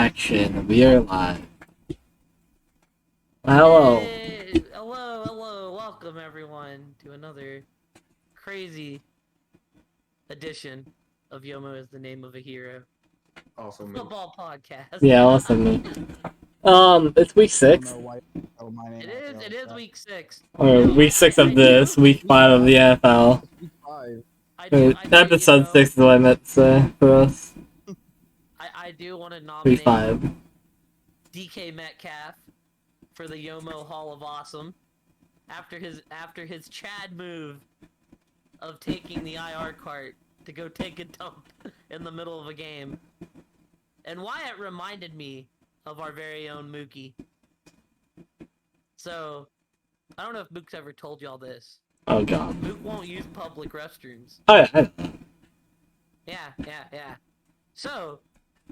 action. We are live. Hello. Hey, hello. Welcome everyone to another crazy edition of Yomo is the Name of a Hero Also me. football podcast. Yeah, listen. It's week 6. It is week 6. Or week 6 of this, week 5 of the NFL. I do, Episode 6 is what I meant to say for us. I do want to Week nominate 5. DK Metcalf for the Yomo Hall of Awesome after his Chad move of taking the IR cart to go take a dump in the middle of a game. And Wyatt reminded me of our very own Mookie. So, I don't know if Mook's ever told y'all this. Oh god. Mook won't use public restrooms. Oh yeah. Yeah. So,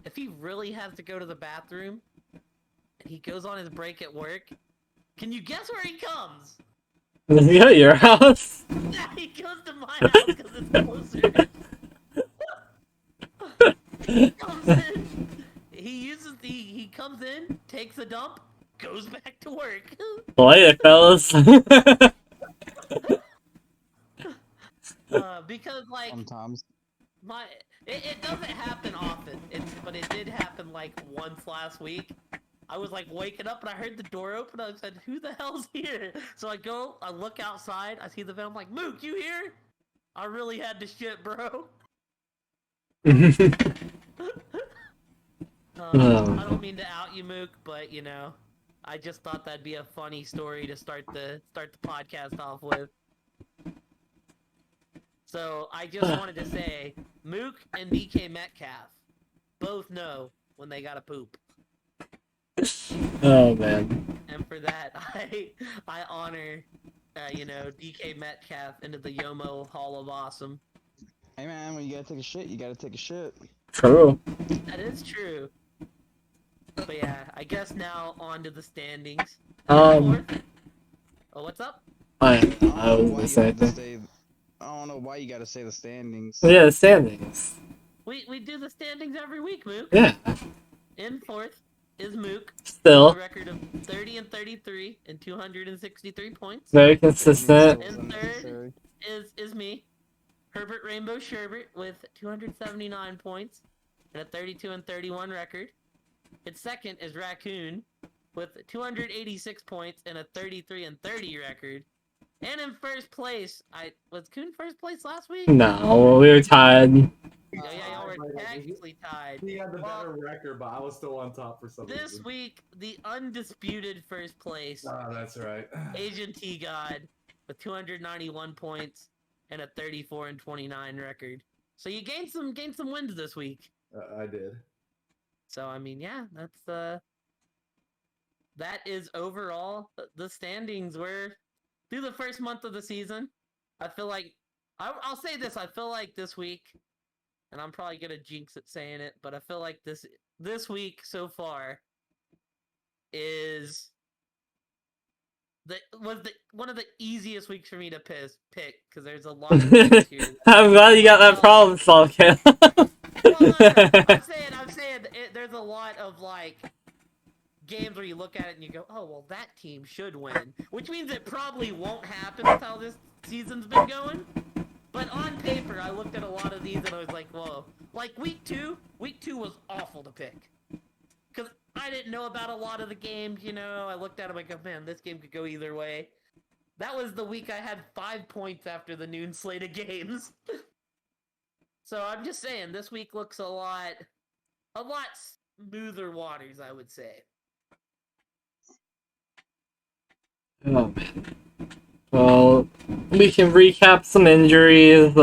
if he really has to go to the bathroom, and he goes on his break at work, can you guess where he comes? Does he go to your house? He goes to my house because it's closer. He comes in, he comes in, takes a dump, goes back to work. Play it, fellas. Because like Sometimes. It doesn't happen often. But it did happen like once last week. I was like waking up and I heard the door open. I said, "Who the hell's here?" So I look outside. I see the van. I'm like, "Mook, you here?" I really had to shit, bro. I don't mean to out you, Mook, but you know, I just thought that'd be a funny story to start the podcast off with. So I just wanted to say, Mook and DK Metcalf both know when they gotta poop. Oh man. And for that, I honor, DK Metcalf into the Yomo Hall of Awesome. Hey man, when you gotta take a shit, you gotta take a shit. True. That is true. But yeah, I guess now on to the standings. Um. Oh, what's up? I was gonna say that. I don't know why you gotta say the standings. Yeah, the standings. We do the standings every week, Mook. Yeah. In fourth is Mook. Still. With a record of 30-33 and 263 points. Very consistent. And third is me, Herbert Rainbow Sherbert, with 279 points and a 32-31 record. Its second is Raccoon with 286 points and a 33-30 record. And in first place, was Coon first place last week? No, we were tied. Yeah, y'all were technically tied. He had the better record, but I was still on top for some reason. This week, the undisputed first place. That's right. Asian T God with 291 points and a 34-29 record. So you gained some wins this week. I did. So I mean, yeah, that is overall the standings. We're through the first month of the season. I feel like I'll say this. I feel like this week, and I'm probably gonna jinx it saying it, but I feel like this week so far is one of the easiest weeks for me to pick because there's a lot of games here. I'm glad you got that problem solved, Caleb. Well, I'm saying there's a lot of like games where you look at it and you go, oh well, that team should win, which means it probably won't happen with how this season's been going. But on paper, I looked at a lot of these and I was like, whoa. Like week two was awful to pick because I didn't know about a lot of the games. You know, I looked at them like, oh man, this game could go either way. That was the week I had 5 points after the noon slate of games. So I'm just saying, this week looks a lot smoother waters, I would say. Oh man. Well, we can recap some injuries.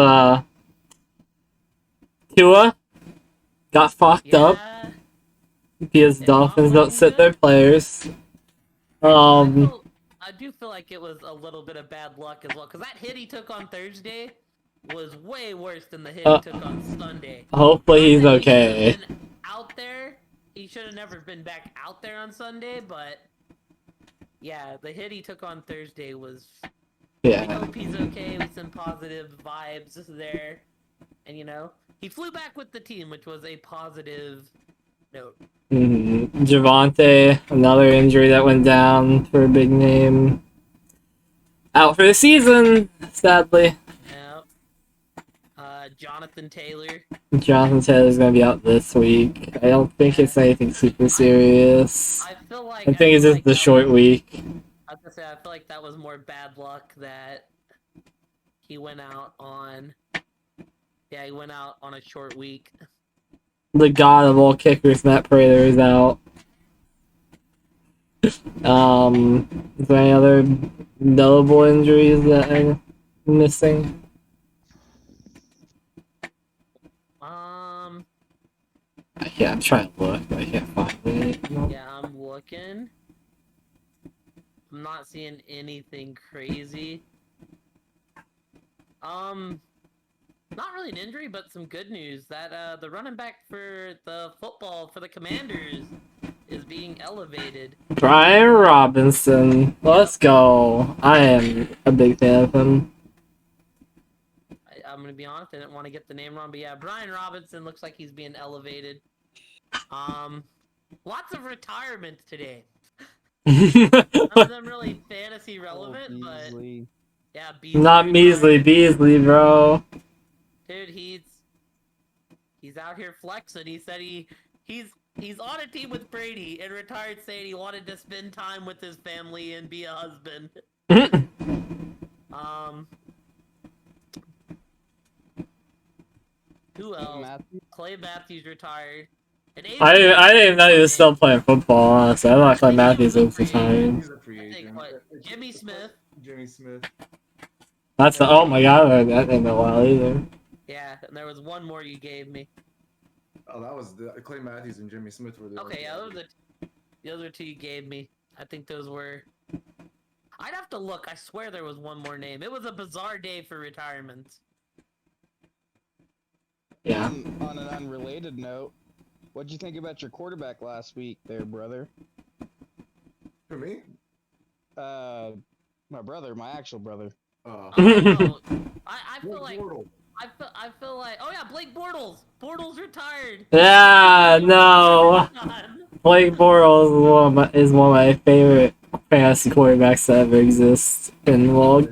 Tua got fucked up because Dolphins don't sit their players. I do feel like it was a little bit of bad luck as well, because that hit he took on Thursday was way worse than the hit he took on Sunday. Hopefully he's okay. He should have been out there. He should have never been back out there on Sunday, but yeah, the hit he took on Thursday was... Yeah. We hope he's okay with some positive vibes there. And, you know, he flew back with the team, which was a positive note. Javante, another injury that went down for a big name. Out for the season, sadly. Yeah. Jonathan Taylor. Jonathan Taylor's gonna be out this week. I don't think it's anything super serious. I feel like I think it's just the short week. I was gonna say, I feel like that was more bad luck that he went out on. Yeah, he went out on a short week. The god of all kickers, Matt Prater, is out. Is there any other notable injuries that I'm missing? Yeah, I'm trying to look, but I can't find it. Yeah, I'm looking. I'm not seeing anything crazy. Not really an injury, but some good news that the running back for the football for the Commanders is being elevated. Brian Robinson, let's go. I am a big fan of him. I'm gonna be honest, I didn't want to get the name wrong, but yeah, Brian Robinson looks like he's being elevated. Lots of retirements today. None of them really fantasy relevant, but yeah, Beasley Not measly Beasley, bro. Dude, he's out here flexing. He said he's on a team with Brady and retired, saying he wanted to spend time with his family and be a husband. Who else? Clay Matthews retired. I didn't even know he was still playing football, honestly. I thought Clay Matthews was retired. He's a free agent. Jimmy Smith. Jimmy Smith. That's the, oh my god, I didn't know well either. Yeah, and there was one more you gave me. Oh, that was the Clay Matthews and Jimmy Smith were the Okay, yeah, the other two you gave me. I think those were... I'd have to look. I swear there was one more name. It was a bizarre day for retirements. Yeah. On an unrelated note, what'd you think about your quarterback last week there, brother? For me? My brother, my actual brother. Oh, no. I feel like... Bortles. I feel like... Oh yeah, Blake Bortles! Bortles retired! Yeah, no. Blake Bortles is one of my favorite fantasy quarterbacks that ever exist. And well,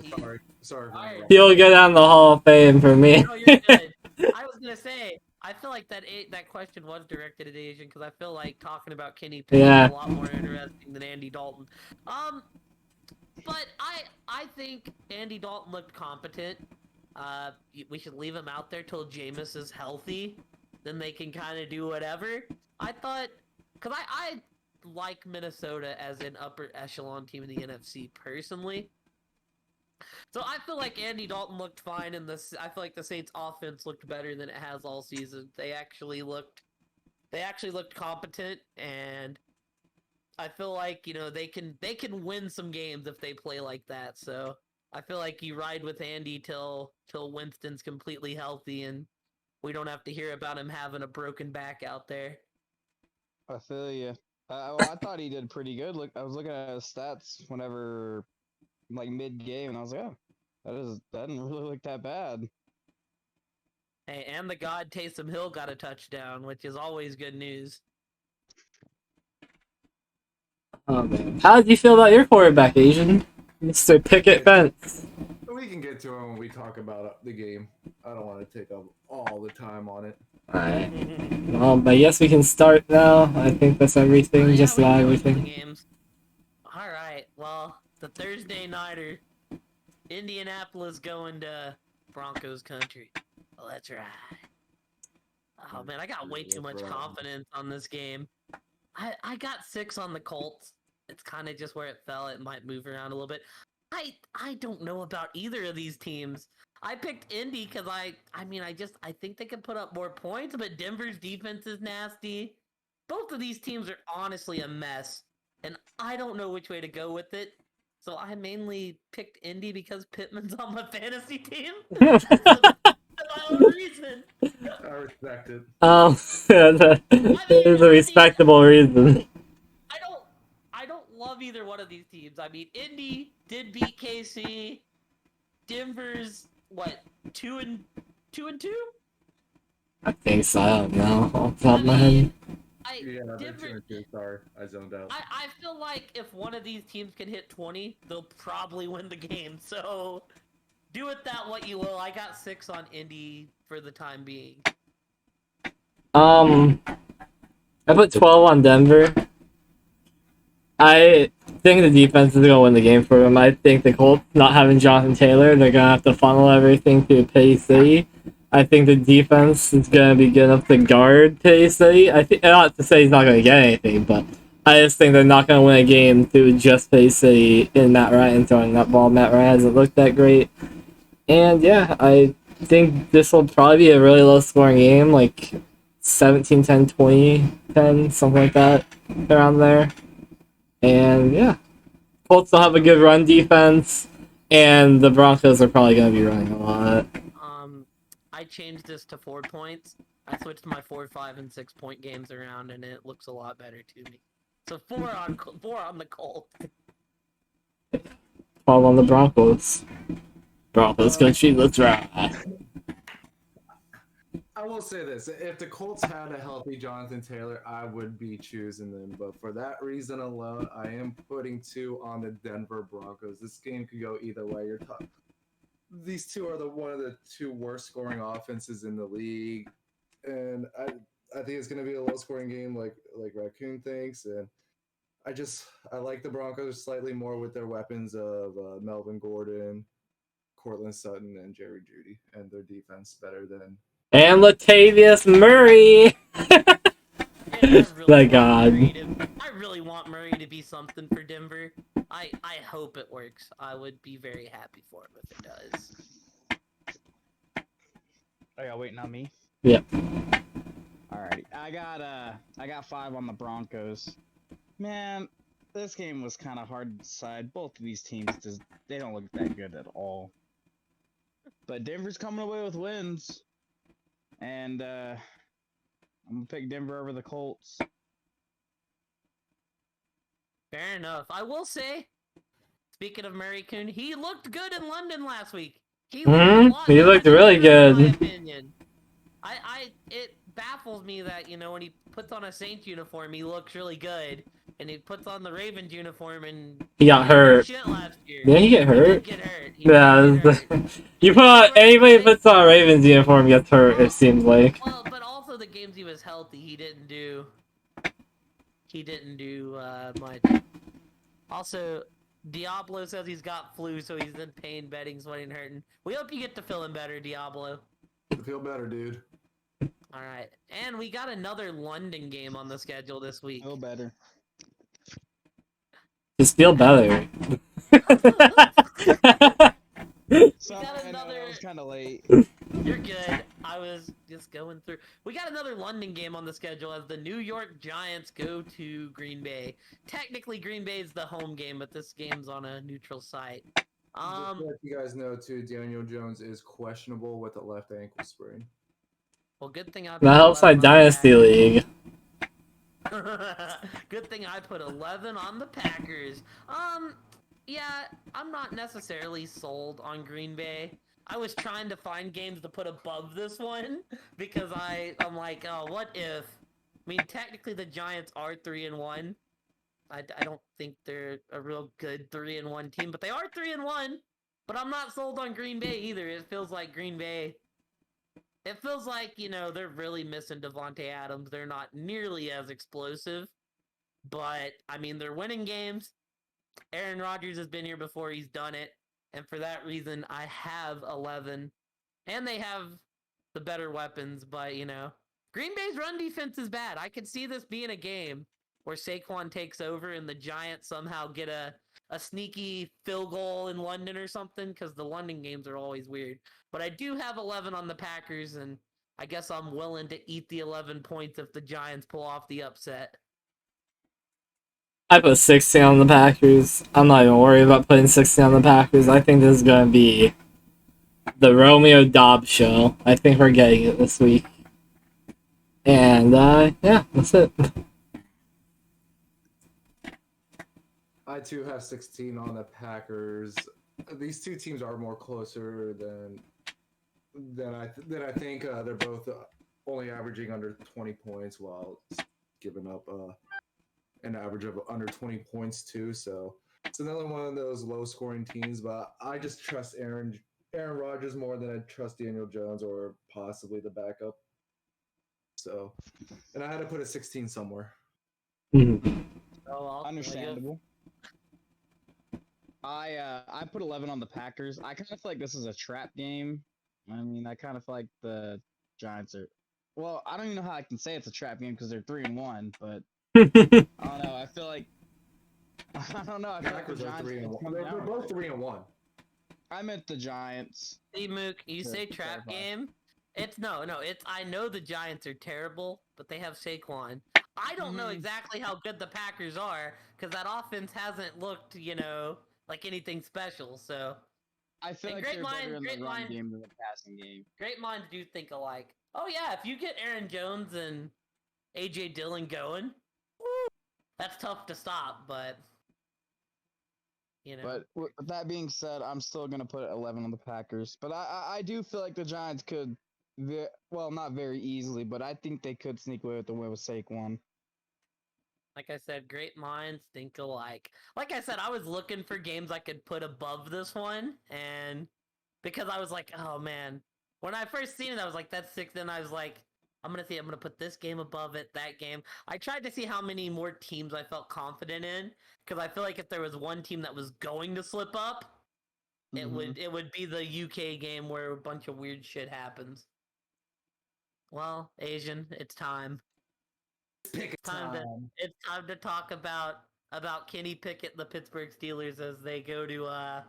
Sorry. he'll go down the Hall of Fame for me. No, you're good. I was gonna say, I feel like that question was directed at Asian, because I feel like talking about Kenny Pickett is a lot more interesting than Andy Dalton. But I think Andy Dalton looked competent. We should leave him out there till Jameis is healthy. Then they can kind of do whatever. I thought... Because I like Minnesota as an upper echelon team in the NFC, personally. So I feel like Andy Dalton looked fine, and I feel like the Saints' offense looked better than it has all season. They actually looked competent, and I feel like, you know, they can win some games if they play like that. So I feel like you ride with Andy till Winston's completely healthy, and we don't have to hear about him having a broken back out there. I feel you. I thought he did pretty good. Look, I was looking at his stats whenever, like, mid-game, and I was like, oh, that didn't really look that bad. Hey, and the god Taysom Hill got a touchdown, which is always good news. Oh man, how did you feel about your quarterback, Asian? Mr. Picket Fence. We can get to him when we talk about the game. I don't want to take up all the time on it. Alright. I guess we can start now. I think that's everything, Yeah, just about everything. Alright, well, the Thursday nighter, Indianapolis going to Broncos country. Oh, that's right. Oh man, I got way too much confidence on this game. I got 6 on the Colts. It's kind of just where it fell. It might move around a little bit. I don't know about either of these teams. I picked Indy because I think they could put up more points, but Denver's defense is nasty. Both of these teams are honestly a mess, and I don't know which way to go with it. So I mainly picked Indy because Pittman's on my fantasy team. That's my own reason. I respect it. That is a respectable reason. I don't love either one of these teams. I mean, Indy did beat KC. Denver's what, 2-2? I think so. I don't know. Off the top of my head. Yeah, they're Denver. 2-2. Sorry, I zoned out. I feel like if one of these teams can hit 20, they'll probably win the game. So do it that what you will. I got 6 on Indy for the time being. I put 12 on Denver. I think the defense is gonna win the game for them. I think the Colts not having Jonathan Taylor, they're gonna have to funnel everything to Petty City. I think the defense is gonna be good enough to guard Petty City. I think not to say he's not gonna get anything, but I just think they're not gonna win a game through just Petty City in Matt Ryan throwing that ball. Matt Ryan hasn't looked that great, and yeah, I think this will probably be a really low scoring game, like 17-10, 20-10, something like that, around there. And yeah, Colts will have a good run defense, and the Broncos are probably going to be running a lot. I changed this to 4 points. I switched my 4, 5, and 6 point games around, and it looks a lot better to me. So 4 on the Colts. 12 on the Broncos. Broncos country, let's ride. I will say this: if the Colts had a healthy Jonathan Taylor, I would be choosing them. But for that reason alone, I am putting 2 on the Denver Broncos. This game could go either way. These two are one of the 2 worst scoring offenses in the league, and I think it's going to be a low scoring game, like Raccoon thinks. And I like the Broncos slightly more with their weapons of Melvin Gordon, Cortland Sutton, and Jerry Jeudy, and their defense better than. And Latavius Murray! My God. I really want Murray to be something for Denver. I hope it works. I would be very happy for him if it does. Are y'all waiting on me? Yep. Alrighty. I got 5 on the Broncos. Man, this game was kind of hard to decide. Both of these teams they don't look that good at all. But Denver's coming away with wins. And I'm gonna pick Denver over the Colts. Fair enough. I will say, speaking of Murray Coon, he looked good in London last week. He looked really good. In my opinion. It baffles me that, when he puts on a Saints uniform, he looks really good, and he puts on the Ravens uniform and he got hurt. Shit last year. Did he get hurt? He did get hurt. You put on anybody puts on a Ravens uniform gets hurt. It seems like. Well, but also the games he was healthy, he didn't do much. Also, Diablo says he's got flu, so he's in pain, betting, sweating, hurting. We hope you get to feeling better, Diablo. I feel better, dude. All right, and we got another London game on the schedule this week. Feel better. Just feel better. Sorry, I know, it was kind of late. You're good. I was just going through. We got another London game on the schedule as the New York Giants go to Green Bay. Technically, Green Bay is the home game, but this game's on a neutral site. Just to let you guys know too, Daniel Jones is questionable with a left ankle sprain. Well, good thing I. That helps my Dynasty League. Good thing I put 11 on the Packers. Yeah, I'm not necessarily sold on Green Bay. I was trying to find games to put above this one because I'm like, oh, what if? I mean, technically the Giants are 3-1. I don't think they're a real good 3-1 team, but they are 3-1. But I'm not sold on Green Bay either. It feels like Green Bay. It feels like, they're really missing Devontae Adams. They're not nearly as explosive. But, I mean, they're winning games. Aaron Rodgers has been here before. He's done it. And for that reason, I have 11. And they have the better weapons. But, Green Bay's run defense is bad. I could see this being a game where Saquon takes over and the Giants somehow get a sneaky field goal in London or something, because the London games are always weird. But I do have 11 on the Packers, and I guess I'm willing to eat the 11 points if the Giants pull off the upset. I put 16 on the Packers. I'm not even worried about putting 16 on the Packers. I think this is going to be the Romeo Dobbs show. I think we're getting it this week. And, yeah, that's it. I too have 16 on the Packers. These two teams are more closer than I think. They're both only averaging under 20 points while giving up an average of under 20 points too. So it's another one of those low scoring teams. But I just trust Aaron Rodgers more than I trust Daniel Jones or possibly the backup. So, and I had to put a 16 somewhere. Mhm. Oh, Understandable. I put 11 on the Packers. I kind of feel like this is a trap game. I mean, I kind of feel like the Giants are. Well, I don't even know how I can say it's a trap game because they're 3-1, but I don't know. I feel like I don't know. I feel like the Packers are Giants. 3-1. They're both 3-1. I meant the Giants. See, Mook, you To say trap clarify. game. It's no. It's I know the Giants are terrible, but they have Saquon. I don't know Mhm. exactly how good the Packers are because that offense hasn't looked, like anything special. So I feel And like great they're mind- better in great the run mind. game than the passing game. great minds do think alike. Oh yeah, if you get Aaron Jones and AJ Dillon going, woo, that's tough to stop. But But with that being said, I'm still gonna put 11 on the Packers. But I do feel like the Giants could, well, not very easily, but I think they could sneak away with the win with Saquon. like I said, great minds think alike. Like I said, I was looking for games I could put above this one, and because I was like, oh man, when I first seen it, I was like, that's six. Then I was like, I'm gonna put this game above it, that game. I tried to see how many more teams I felt confident in, because I feel like if there was one team that was going to slip up, it Mhm. would be the UK game where a bunch of weird shit happens. Well, Asian, it's time. Pick It's time to talk about Kenny Pickett, and the Pittsburgh Steelers, as they go to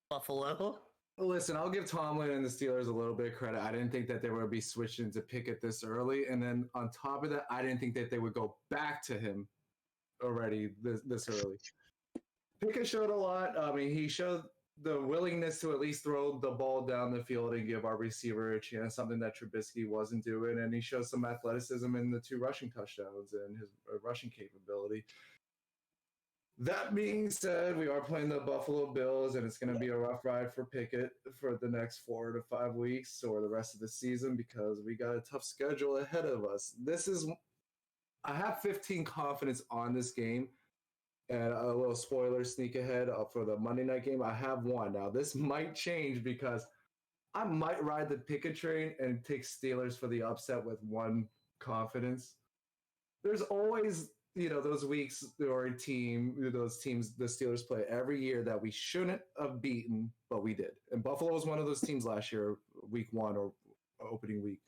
Buffalo. Listen, I'll give Tomlin and the Steelers a little bit of credit. I didn't think that they would be switching to Pickett this early, and then on top of that, I didn't think that they would go back to him already this early. Pickett showed a lot. I mean, he showed the willingness to at least throw the ball down the field and give our receiver a chance, something that Trubisky wasn't doing, and he showed some athleticism in the 2 rushing touchdowns and his rushing capability. That being said, we are playing the Buffalo Bills, and it's going to be a rough ride for Pickett for the next 4 to 5 weeks or the rest of the season because we got a tough schedule ahead of us. I have 15 confidence on this game, and a little spoiler sneak ahead for the Monday night game. I have one. Now, this might change because I might ride the Pickett train and take Steelers for the upset with one confidence. There's always those weeks or those teams the Steelers play every year that we shouldn't have beaten, but we did. And Buffalo was one of those teams last year, week 1 or opening week.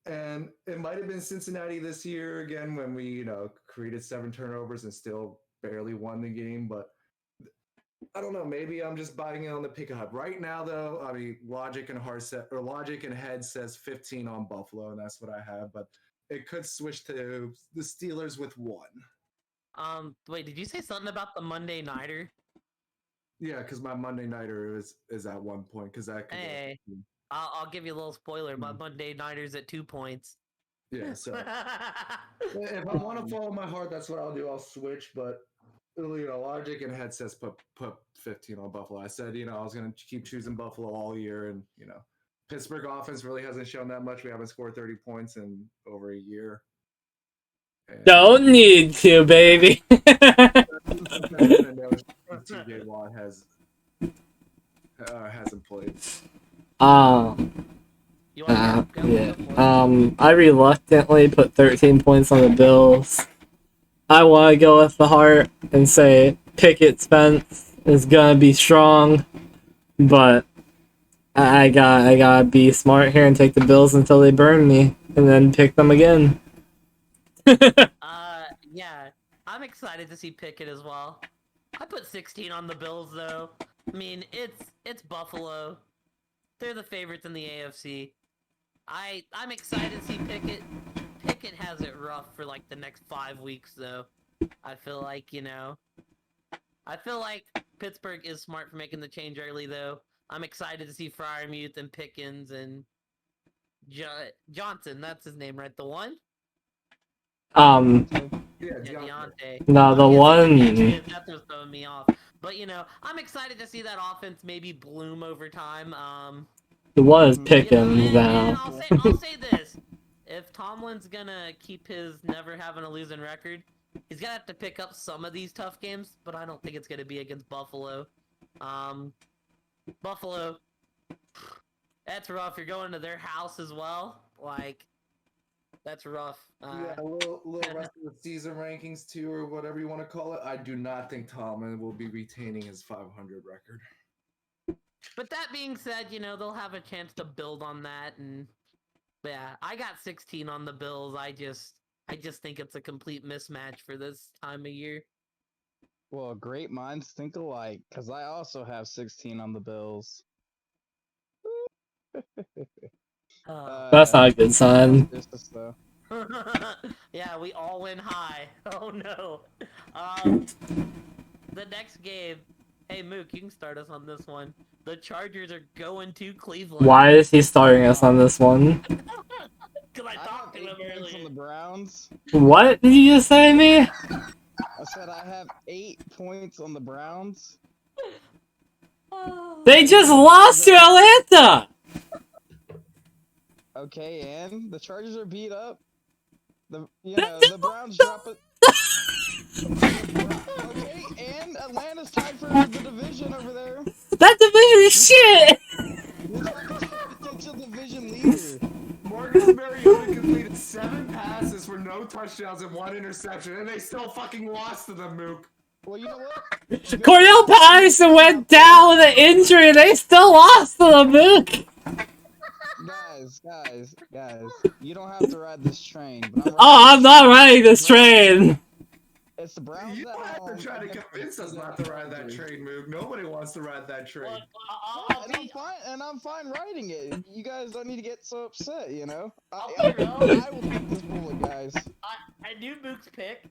And it might have been Cincinnati this year again when we created 7 turnovers and still barely won the game. But I don't know. Maybe I'm just buying in on the pick up right now, though. I mean, logic and head says 15 on Buffalo, and that's what I have. But it could switch to the Steelers with 1. Wait, did you say something about the Monday Nighter? Yeah, because my Monday Nighter is at 1 point because that could Hey, I'll give you a little spoiler. My Monday Nighter's at 2 points. Yeah, so if I want to follow my heart, that's what I'll do. I'll switch, but logic and head says put 15 on Buffalo. I said I was going to keep choosing Buffalo all year, and Pittsburgh offense really hasn't shown that much. We haven't scored 30 points in over a year. And Don't need to, baby. TJ Watt hasn't played. You want to go? Yeah. Go for it. I reluctantly put 13 points on the Bills. I want to go with the heart and say Pickett's fence is gonna be strong, but I gotta be smart here and take the Bills until they burn me, and then pick them again. Yeah, I'm excited to see Pickett as well. I put 16 on the Bills though. I mean, it's Buffalo. They're the favorites in the AFC. I'm excited to see Pickett. Pickett has it rough for like the next 5 weeks though. I feel like Pittsburgh is smart for making the change early though. I'm excited to see Freiermuth and Pickens and Johnson. That's his name, right? The one? Yeah, Deontay. No, the I'm guessing one. Patriots, that's what's throwing me off. But I'm excited to see that offense maybe bloom over time. It was And Pickens now. I'll say this: if Tomlin's gonna keep his never having a losing record, he's gonna have to pick up some of these tough games, but I don't think it's gonna be against Buffalo. Buffalo, that's rough. You're going to their house as well. Like, that's rough. Yeah, a little rest of the season rankings too, or whatever you want to call it. I do not think Tomlin will be retaining his 500 record. But that being said, you know, they'll have a chance to build on that, and yeah, I got 16 on the Bills. I just think it's a complete mismatch for this time of year. Well, great minds think alike, because I also have 16 on the Bills. That's not a good sign. Yeah, we all went high. Oh no. The next game. Hey Mook, you can start us on this one. The Chargers are going to Cleveland. Why is he starting us on this one? Because I talked to him on earlier. the Browns. What did you just say to me? I said I have 8 points on the Browns. They just lost to Atlanta! Okay, and the Chargers are beat up. The Browns drop it. Okay, and Atlanta's tied for the division over there. That division is shit! Potential division leader. Marcus Mariota completed 7 passes for no touchdowns and 1 interception, and they still fucking lost to them, Mook. Well, you know what? Cordell Patterson went down with an injury and they still lost to the Mook! Guys, you don't have to ride this train. But I'm not riding this train! It's the Browns You at don't have home. to try to convince us not to ride that train, Mook. Nobody wants to ride that train. Look, I'm fine riding it. You guys don't need to get so upset, you know? I'll I be real. will take this bullet, guys. I knew Mook's pick.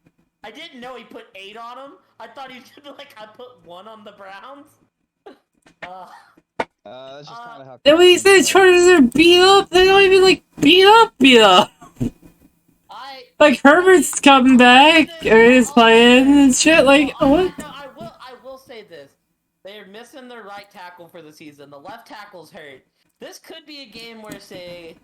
I didn't know he put 8 on him. I thought he should be like, I put 1 on the Browns. That's just kind of how. And when you say the Chargers are beat up, they don't even like beat up. Like Herbert's coming back, or he's playing and shit. Like what? No, I will say this: they're missing their right tackle for the season. The left tackle's hurt. This could be a game where, say,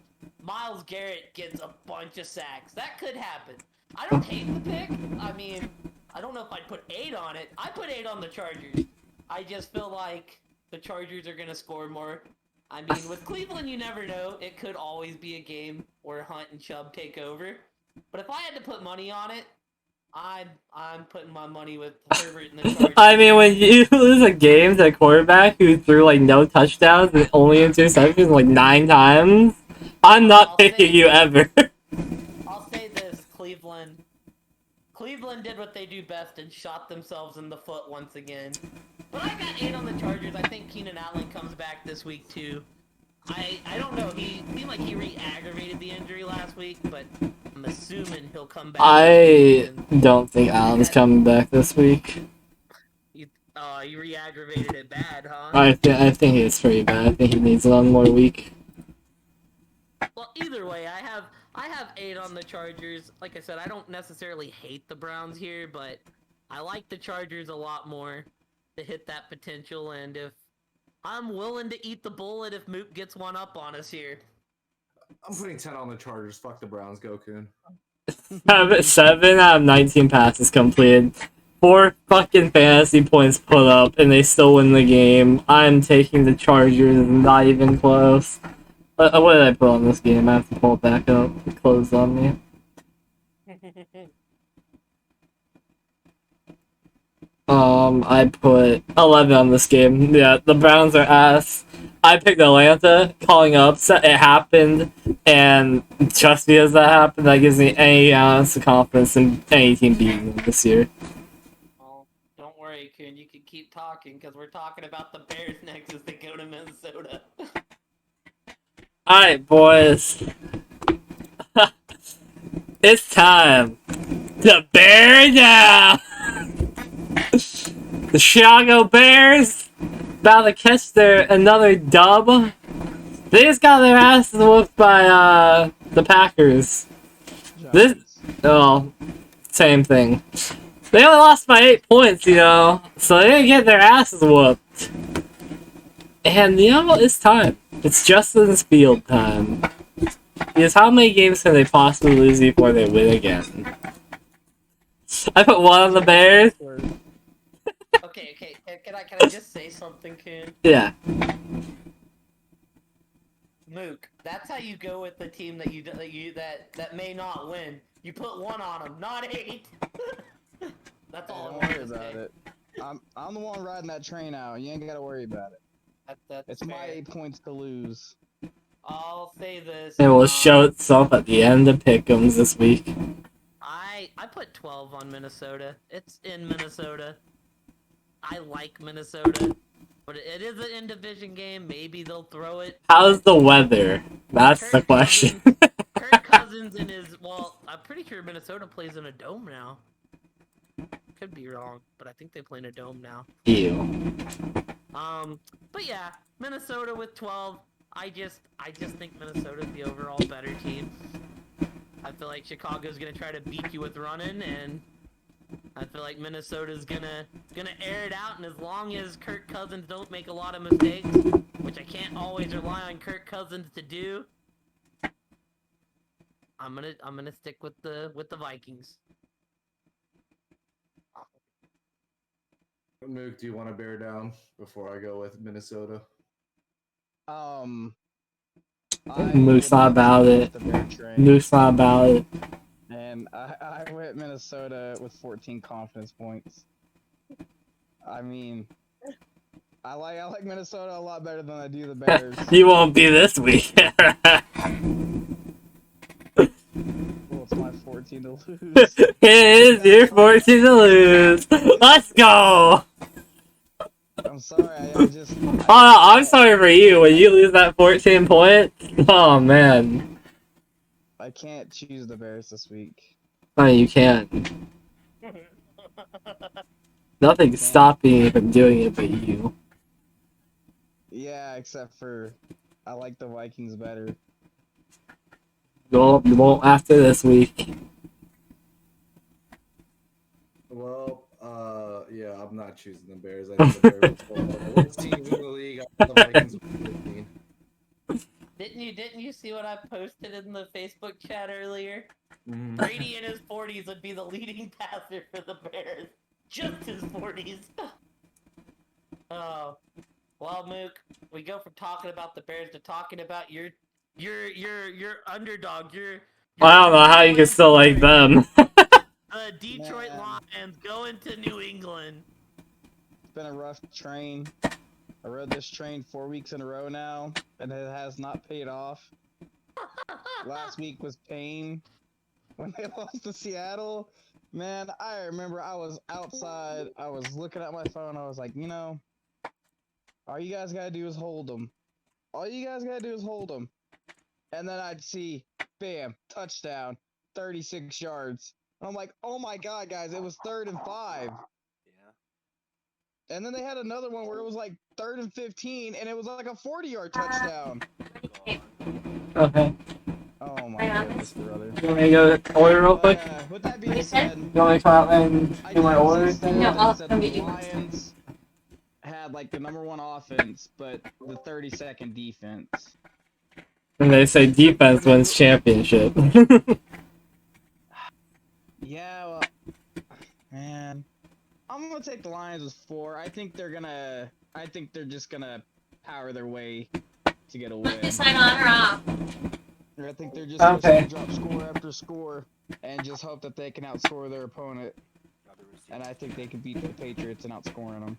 Myles Garrett gets a bunch of sacks. That could happen. I don't hate the pick. I mean, I don't know if I'd put 8 on it. I put 8 on the Chargers. I just feel like the Chargers are gonna score more. I mean, with Cleveland, you never know. It could always be a game where Hunt and Chubb take over. But if I had to put money on it, I'm putting my money with Herbert and the Chargers. I mean, when you lose a game to a quarterback who threw like no touchdowns and only interceptions like 9 times, I'm not picking you ever. I'll say this: Cleveland did what they do best and shot themselves in the foot once again. But I got 8 on the Chargers. I think Keenan Allen comes back this week too. I don't know. He seemed like he re-aggravated the injury last week, but I'm assuming he'll come back. I don't think Allen's coming back this week. You re-aggravated it bad, huh? I think it's pretty bad. I think he needs 1 more week. Well, either way, I have 8 on the Chargers. Like I said, I don't necessarily hate the Browns here, but I like the Chargers a lot more to hit that potential, and if I'm willing to eat the bullet if Mook gets one up on us here. I'm putting 10 on the Chargers. Fuck the Browns. Go, Coon. 7 out of 19 passes completed. 4 fucking fantasy points put up, and they still win the game. I'm taking the Chargers, not even close. What did I put on this game? I have to pull it back up. It closed on me. I put 11 on this game. Yeah, the Browns are ass. I picked Atlanta, calling upset. It happened, and just because that happened, that gives me any ounce of confidence in any team beating them this year. Well, don't worry, Kuhn. You can keep talking, because we're talking about the Bears next as they go to Minnesota. Alright, boys. It's time to bear down! The Chicago Bears about to catch another dub. They just got their asses whooped by the Packers. Same thing. They only lost by 8 points, you know, so they didn't get their asses whooped. And you know, it's time. It's Justin's Field time. Because how many games can they possibly lose before they win again? I put 1 on the Bears. Okay, can I just say something, Coon? Yeah. Mook, that's how you go with the team that may not win. You put 1 on them, not 8. That's all I Don't wanted worry to about say. it. I'm the one riding that train out. You ain't gotta worry about it. That's It's my fair. 8 points to lose. I'll say this. It will show itself at the end of Pick'ems this week. I put 12 on Minnesota. It's in Minnesota. I like Minnesota, but it is an in-division game. Maybe they'll throw it. How's the weather? That's the question. Kirk Cousins in his I'm pretty sure Minnesota plays in a dome now. Could be wrong, but I think they play in a dome now. Ew. But yeah, Minnesota with 12. I just think Minnesota's the overall better team. I feel like Chicago's gonna try to beat you with running, and I feel like Minnesota's gonna air it out. And as long as Kirk Cousins don't make a lot of mistakes, which I can't always rely on Kirk Cousins to do, I'm gonna stick with the Vikings. Mook, do you want to bear down before I go with Minnesota? Moose not about it. Moose not about it. And I went Minnesota with 14 confidence points. I mean, I like Minnesota a lot better than I do the Bears. You won't be this week. Well, it's my 14 to lose. It is your 14 to lose. Let's go. I'm sorry, I just. Oh, I'm sorry for you. When you lose that 14 points, oh man. I can't choose the Bears this week. Oh, you can. Nothing's stopping you from doing it but you. Yeah, except for I like the Vikings better. You won't after this week. Well, yeah, I'm not choosing the Bears. I think the Bears are the worst teams in the league. I think the Vikings are 15. Didn't you see what I posted in the Facebook chat earlier? Mhm. Brady in his 40s would be the leading passer for the Bears. Just his 40s. Oh, well, Mook, we go from talking about the Bears to talking about your underdog. I don't know how you can still like them. The Detroit Man. Lions going to New England. It's been a rough train. I rode this train 4 weeks in a row now, and it has not paid off. Last week was pain when they lost to Seattle. Man, I remember I was outside. I was looking at my phone. I was like, all you guys gotta do is hold them. All you guys gotta do is hold them. And then I'd see, bam, touchdown, 36 yards. And I'm like, oh my god, guys, it was 3rd and 5. And then they had another one where it was like 3rd and 15, and it was like a 40-yard touchdown. Okay. Oh my goodness, brother. You want me to go order real quick? With that being said, You want me to come out and I do my did order? see No, that said the Lions had like the #1 offense, but the 32nd defense. And they say defense wins championship. Yeah, well, man, I'm gonna take the Lions with 4. I think they're just gonna power their way to get a win. Sign on or off? I think they're just gonna drop score after score and just hope that they can outscore their opponent. And I think they can beat the Patriots and outscoring them.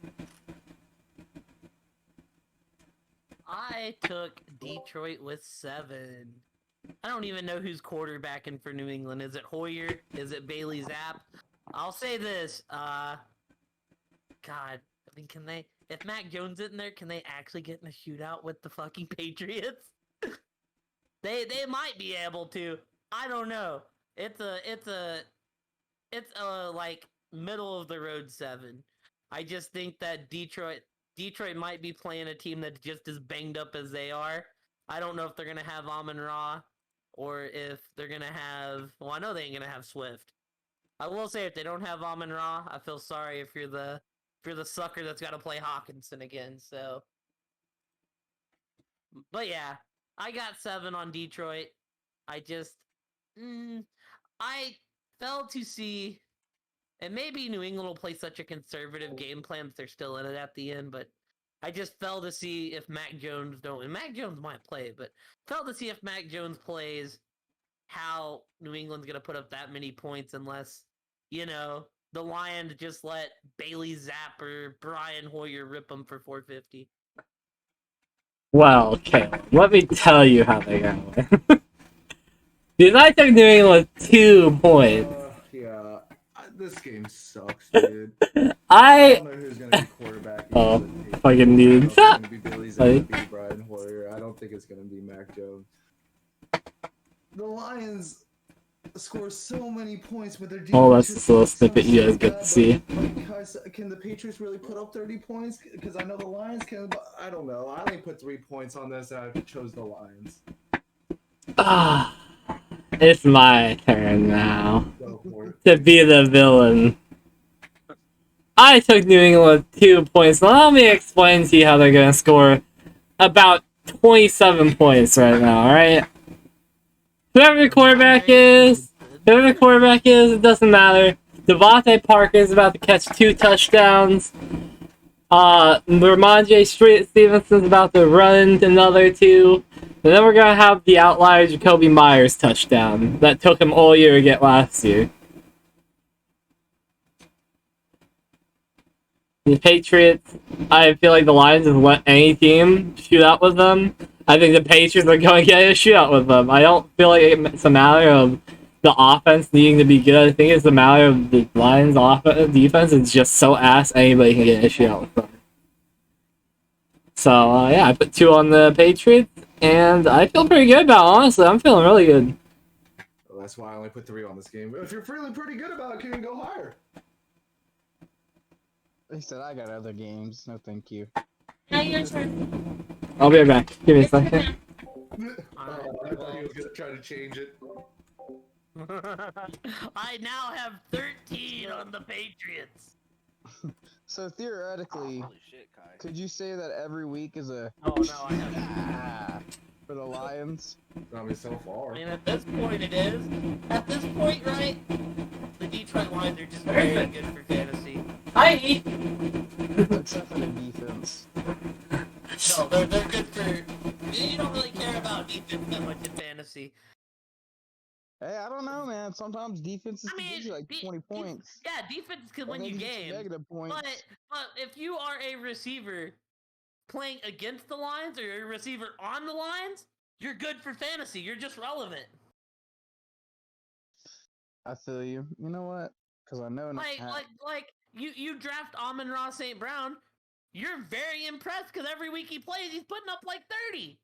I took Detroit with 7. I don't even know who's quarterbacking for New England. Is it Hoyer? Is it Bailey Zapp? I'll say this. God, I mean, can they? If Mac Jones isn't there, can they actually get in a shootout with the fucking Patriots? They might be able to. I don't know. It's a like middle of the road 7. I just think that Detroit might be playing a team that's just as banged up as they are. I don't know if they're gonna have Amon-Ra or if they're gonna have. Well, I know they ain't gonna have Swift. I will say if they don't have Amon-Ra, I feel sorry if you're the sucker that's got to play Hawkinson again. So, but yeah, I got 7 on Detroit. I failed to see, and maybe New England will play such a conservative game plan that they're still in it at the end, but I just failed to see if Mac Jones don't, and Mac Jones might play, but failed to see if Mac Jones plays how New England's going to put up that many points unless, the Lions just let Bailey Zapper, Brian Hoyer rip them for 450. Well, Caleb, let me tell you how they got win. Because I took New England 2 points. Yeah. This game sucks, dude. I I don't know who's gonna be quarterback. Oh, for the Patriots. fucking I don't dude. know if it's gonna be Billy Like- Zappi, Brian Hoyer. I don't think it's gonna be Mac Jones. The Lions score so many points, but their defense Oh, that's just this little sucks snippet you so guys get bad, to see. but guys, can the Patriots really put up 30 points? Because I know the Lions can, but I don't know. I only put 3 points on this, and I chose the Lions. Ah, it's my turn now Go for it. to be the villain. I took New England 2 points. Now let me explain to you how they're gonna score about 27 points right now, alright? Whoever the quarterback is, it doesn't matter. Devontae Parker is about to catch 2 touchdowns. Ramondre Stevenson's about to run another 2. And then we're gonna have the outlier Jacoby Myers touchdown that took him all year to get last year. The Patriots, I feel like the Lions have let any team shoot out with them. I think the Patriots are going to get a shootout with them. I don't feel like it's a matter of the offense needing to be good. I think it's a matter of the Lions' defense is just so ass anybody can get a shootout with them. So, yeah, I put 2 on the Patriots, and I feel pretty good about it, honestly. I'm feeling really good. Well, that's why I only put 3 on this game. If you're feeling pretty good about it, can you go higher? He said I got other games. No, thank you. Now your turn. I'll be right back. Give me a second. I thought he was gonna try to change it. I now have 13 on the Patriots. So theoretically, Holy shit, Kai. could you say that every week is a Oh no, I have. for the Lions? I mean, so far. I mean, at this point it is. At this point, right? The Detroit Lions are just very good for fantasy. Hi! Except for the defense. No, they're good for. You don't really care about defense that much in fantasy. Hey, I don't know, man. Sometimes defenses I can mean, get you like 20 points. Yeah, defense can And win they you can get games. negative points. But if you are a receiver playing against the Lions or a receiver on the Lions, you're good for fantasy. You're just relevant. I feel you. You know what? Because I know Like you draft Amon-Ra St. Brown, you're very impressed because every week he plays, he's putting up like 30.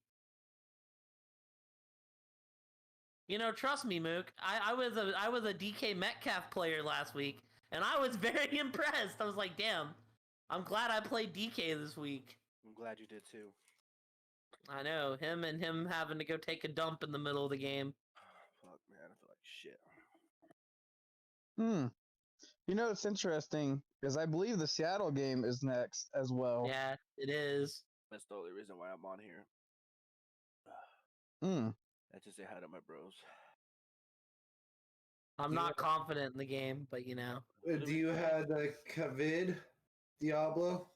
Trust me, Mook. I was a DK Metcalf player last week, and I was very impressed. I was like, damn, I'm glad I played DK this week. I'm glad you did too. I know him having to go take a dump in the middle of the game. Fuck, man, I feel like shit. It's interesting because I believe the Seattle game is next as well. Yeah, it is. That's the only reason why I'm on here. I just say hi to my bros. I'm not confident in the game, but Do you have the COVID, Diablo?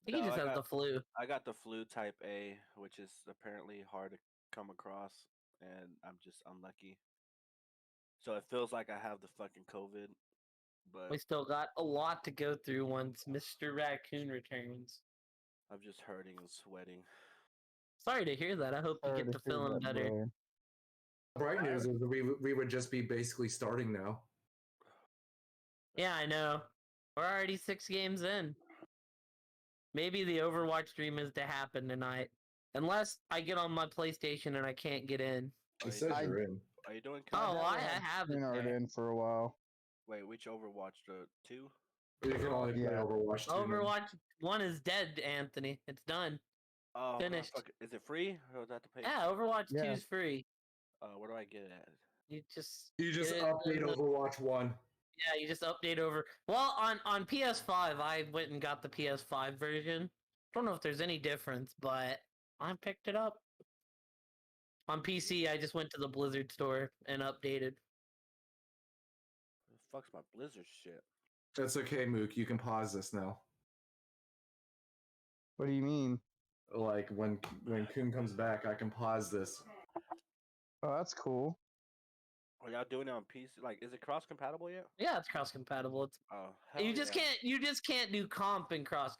I think he No, just I has got- the flu. I got the flu type A, which is apparently hard to come across, and I'm just unlucky. So it feels like I have the fucking COVID, but We still got a lot to go through once Mr. Raccoon returns. I'm just hurting and sweating. Sorry to hear that. I hope you get to feeling better. Bright news is that we would just be basically starting now. Yeah, I know. We're already 6 games in. Maybe the Overwatch stream is to happen tonight. Unless I get on my PlayStation and I can't get in. It says you're in. Are you doing? Oh, Kai? I have it Been already there. in for a while. Wait, which Overwatch? The 2? You can only play Yeah. Overwatch 2 now. Overwatch 1 is dead, Anthony. It's done. Oh, Finished. fuck, is it free or is that to pay? Yeah, Overwatch 2 Yeah. is free. Where do I get it at? You just You just get it update in the- Overwatch 1. Yeah, you just update over. Well, on PS5, I went and got the PS5 version. Don't know if there's any difference, but I picked it up. On PC, I just went to the Blizzard store and updated. The fuck's my Blizzard shit? It's okay, Mook. You can pause this now. What do you mean? Like when Kun comes back, I can pause this. Oh, that's cool. Are y'all doing it on PC? Like, is it cross compatible yet? Yeah, it's cross compatible. Oh, You hell just yeah. can't. You just can't do comp and cross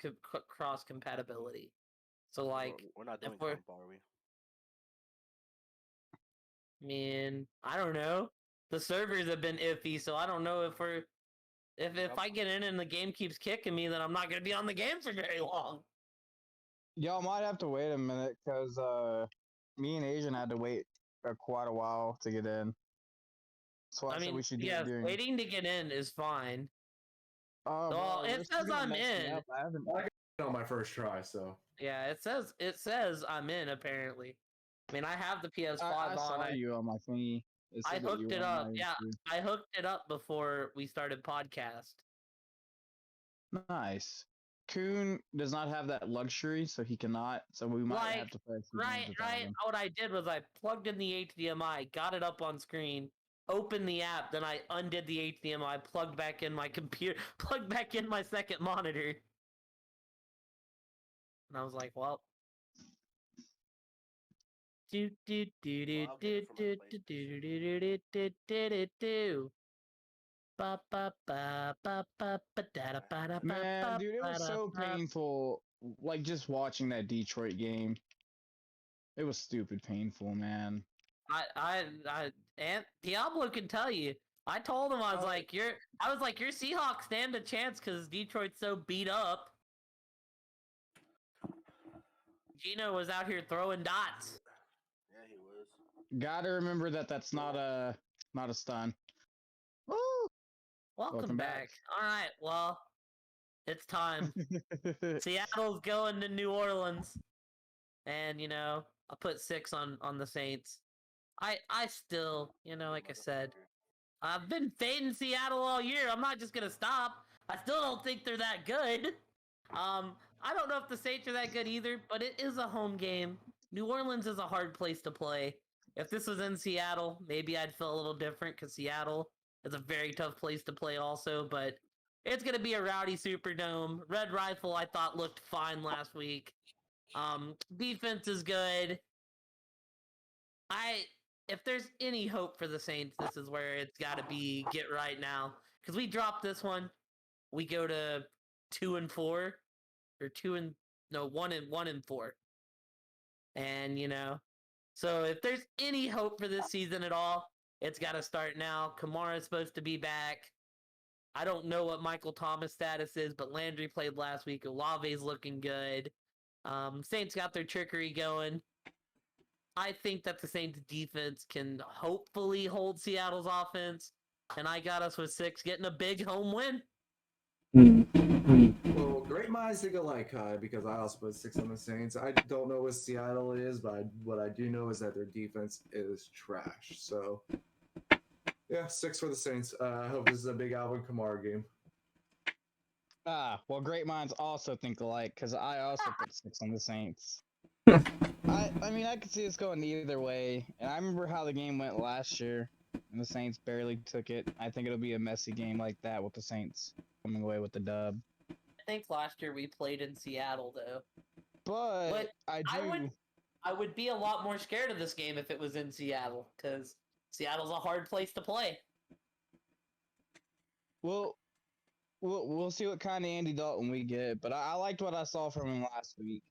compatibility. So like, We're not doing we're- comp, are we? I mean, I don't know. The servers have been iffy, so I don't know if we're. If I get in and the game keeps kicking me, then I'm not gonna be on the game for very long. Y'all might have to wait a minute because me and Asian had to wait quite a while to get in. So I said mean, we should do yeah, it during. waiting to get in is fine. Oh, Well, bro, it this is says gonna I'm mess me in. up. I haven't. On my first try, so Yeah, it says I'm in apparently. I mean, I have the PS5 I on. saw you on my thingy. It I said that you hooked it were up. online Yeah, too. I hooked it up before we started podcast. Nice. Coon does not have that luxury, so he cannot. So we might Like, have to play a few Right, games without right. him. What I did was I plugged in the HDMI, got it up on screen, opened the app, then I undid the HDMI, plugged back in my computer, plugged back in my second monitor. And I was like, well. Do do do do Well, I'll do get it for my do do PlayStation. do do do do do do. Ba ba ba ba ba ba da da ba da ba Man, ba dude, it ba was da so ba. painful. Like just watching that Detroit game. It was stupid painful, man. And Diablo can tell you. I told him I was Oh. like, your Seahawks stand a chance because Detroit's so beat up. Gino was out here throwing dots. Yeah, he was. Gotta remember that that's not a stun. Woo! Welcome back. All right, well, it's time. Seattle's going to New Orleans, and I put 6 on the Saints. I still, like I said, I've been fading Seattle all year. I'm not just gonna stop. I still don't think they're that good. I don't know if the Saints are that good either, but it is a home game. New Orleans is a hard place to play. If this was in Seattle, maybe I'd feel a little different because Seattle is a very tough place to play also, but it's gonna be a rowdy Superdome. Red Rifle I thought looked fine last week. Defense is good. If there's any hope for the Saints, this is where it's got to be get right now. Because we dropped this one, we go to 2-4, or 1-4, and so if there's any hope for this season at all, it's got to start now. Kamara's supposed to be back. I don't know what Michael Thomas' status is, but Landry played last week. Olave's looking good. Saints got their trickery going. I think that the Saints defense can hopefully hold Seattle's offense, and I got us with 6 getting a big home win. Well, great minds think alike, Kai, because I also put 6 on the Saints. I don't know what Seattle is, but what I do know is that their defense is trash. So, yeah, 6 for the Saints. I hope this is a big Alvin Kamara game. Well, great minds also think alike because I also put 6 on the Saints. I mean, I could see this going either way, and I remember how the game went last year, and the Saints barely took it. I think it'll be a messy game like that with the Saints coming away with the dub. I think last year we played in Seattle, though. But I would be a lot more scared of this game if it was in Seattle, because Seattle's a hard place to play. Well, we'll see what kind of Andy Dalton we get, but I liked what I saw from him last week.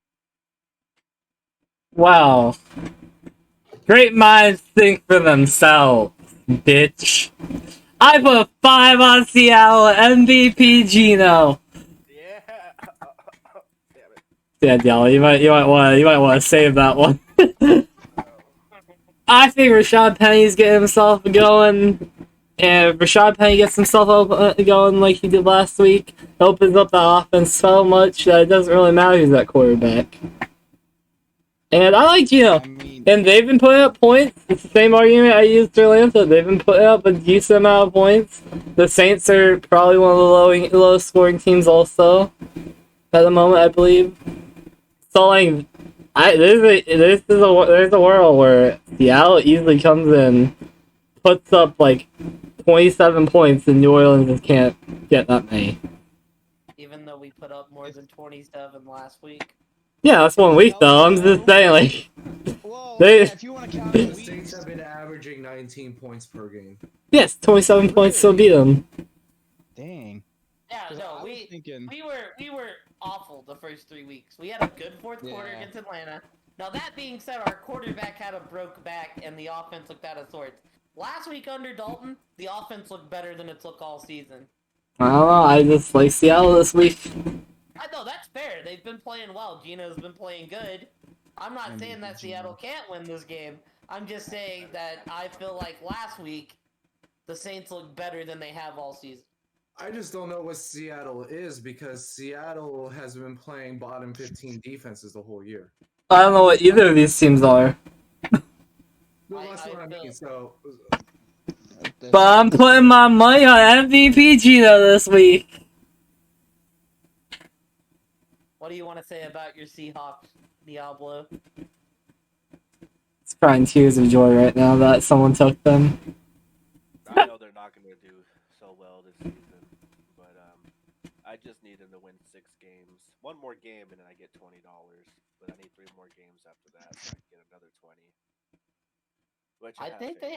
Wow. Great minds think for themselves, bitch. I put 5 on Seattle, MVP Gino. Yeah. Damn it. Yeah, Diallo, you might want to save that one. I think Rashad Penny's getting himself going, and if Rashad Penny gets himself going like he did last week, it opens up the offense so much that it doesn't really matter who's that quarterback. And I like Gino. I mean, And they've been putting up points. It's the same argument I used for Atlanta. They've been putting up a decent amount of points. The Saints are probably one of the lowest scoring teams also at the moment, I believe. So, like, There's a world where Seattle easily comes in, puts up like 27 points, and New Orleans just can't get that many. Even though we put up more than 27 last week. Yeah, that's 1 week though. I'm just saying, like, Well, They- yeah, if you want to count the The Saints weeks. have been averaging 19 points per game. yes, 27 points still beat them. Dang. Yeah, 'Cause no, I was thinking. we were awful the first 3 weeks. We had a good fourth quarter Yeah. against Atlanta. Now that being said, our quarterback had a broke back and the offense looked out of sorts. Last week under Dalton, the offense looked better than it's looked all season. I don't know. I just like Seattle this week. I know that's fair. They've been playing well. Gino's been playing good. I'm not saying that Seattle can't win this game. I'm just saying that I feel like last week the Saints look better than they have all season. I just don't know what Seattle is because Seattle has been playing bottom 15 defenses the whole year. I don't know what either of these teams are. Well, that's what I mean. So, But I'm putting my money on MVP Gino this week. What do you want to say about your Seahawks, Diablo? It's crying tears of joy right now that someone took them. I know they're not going to do so well this season, but I just need them to win 6 games. One more game and then I get $20, but I need 3 more games after that so I can get another 20. Which I think they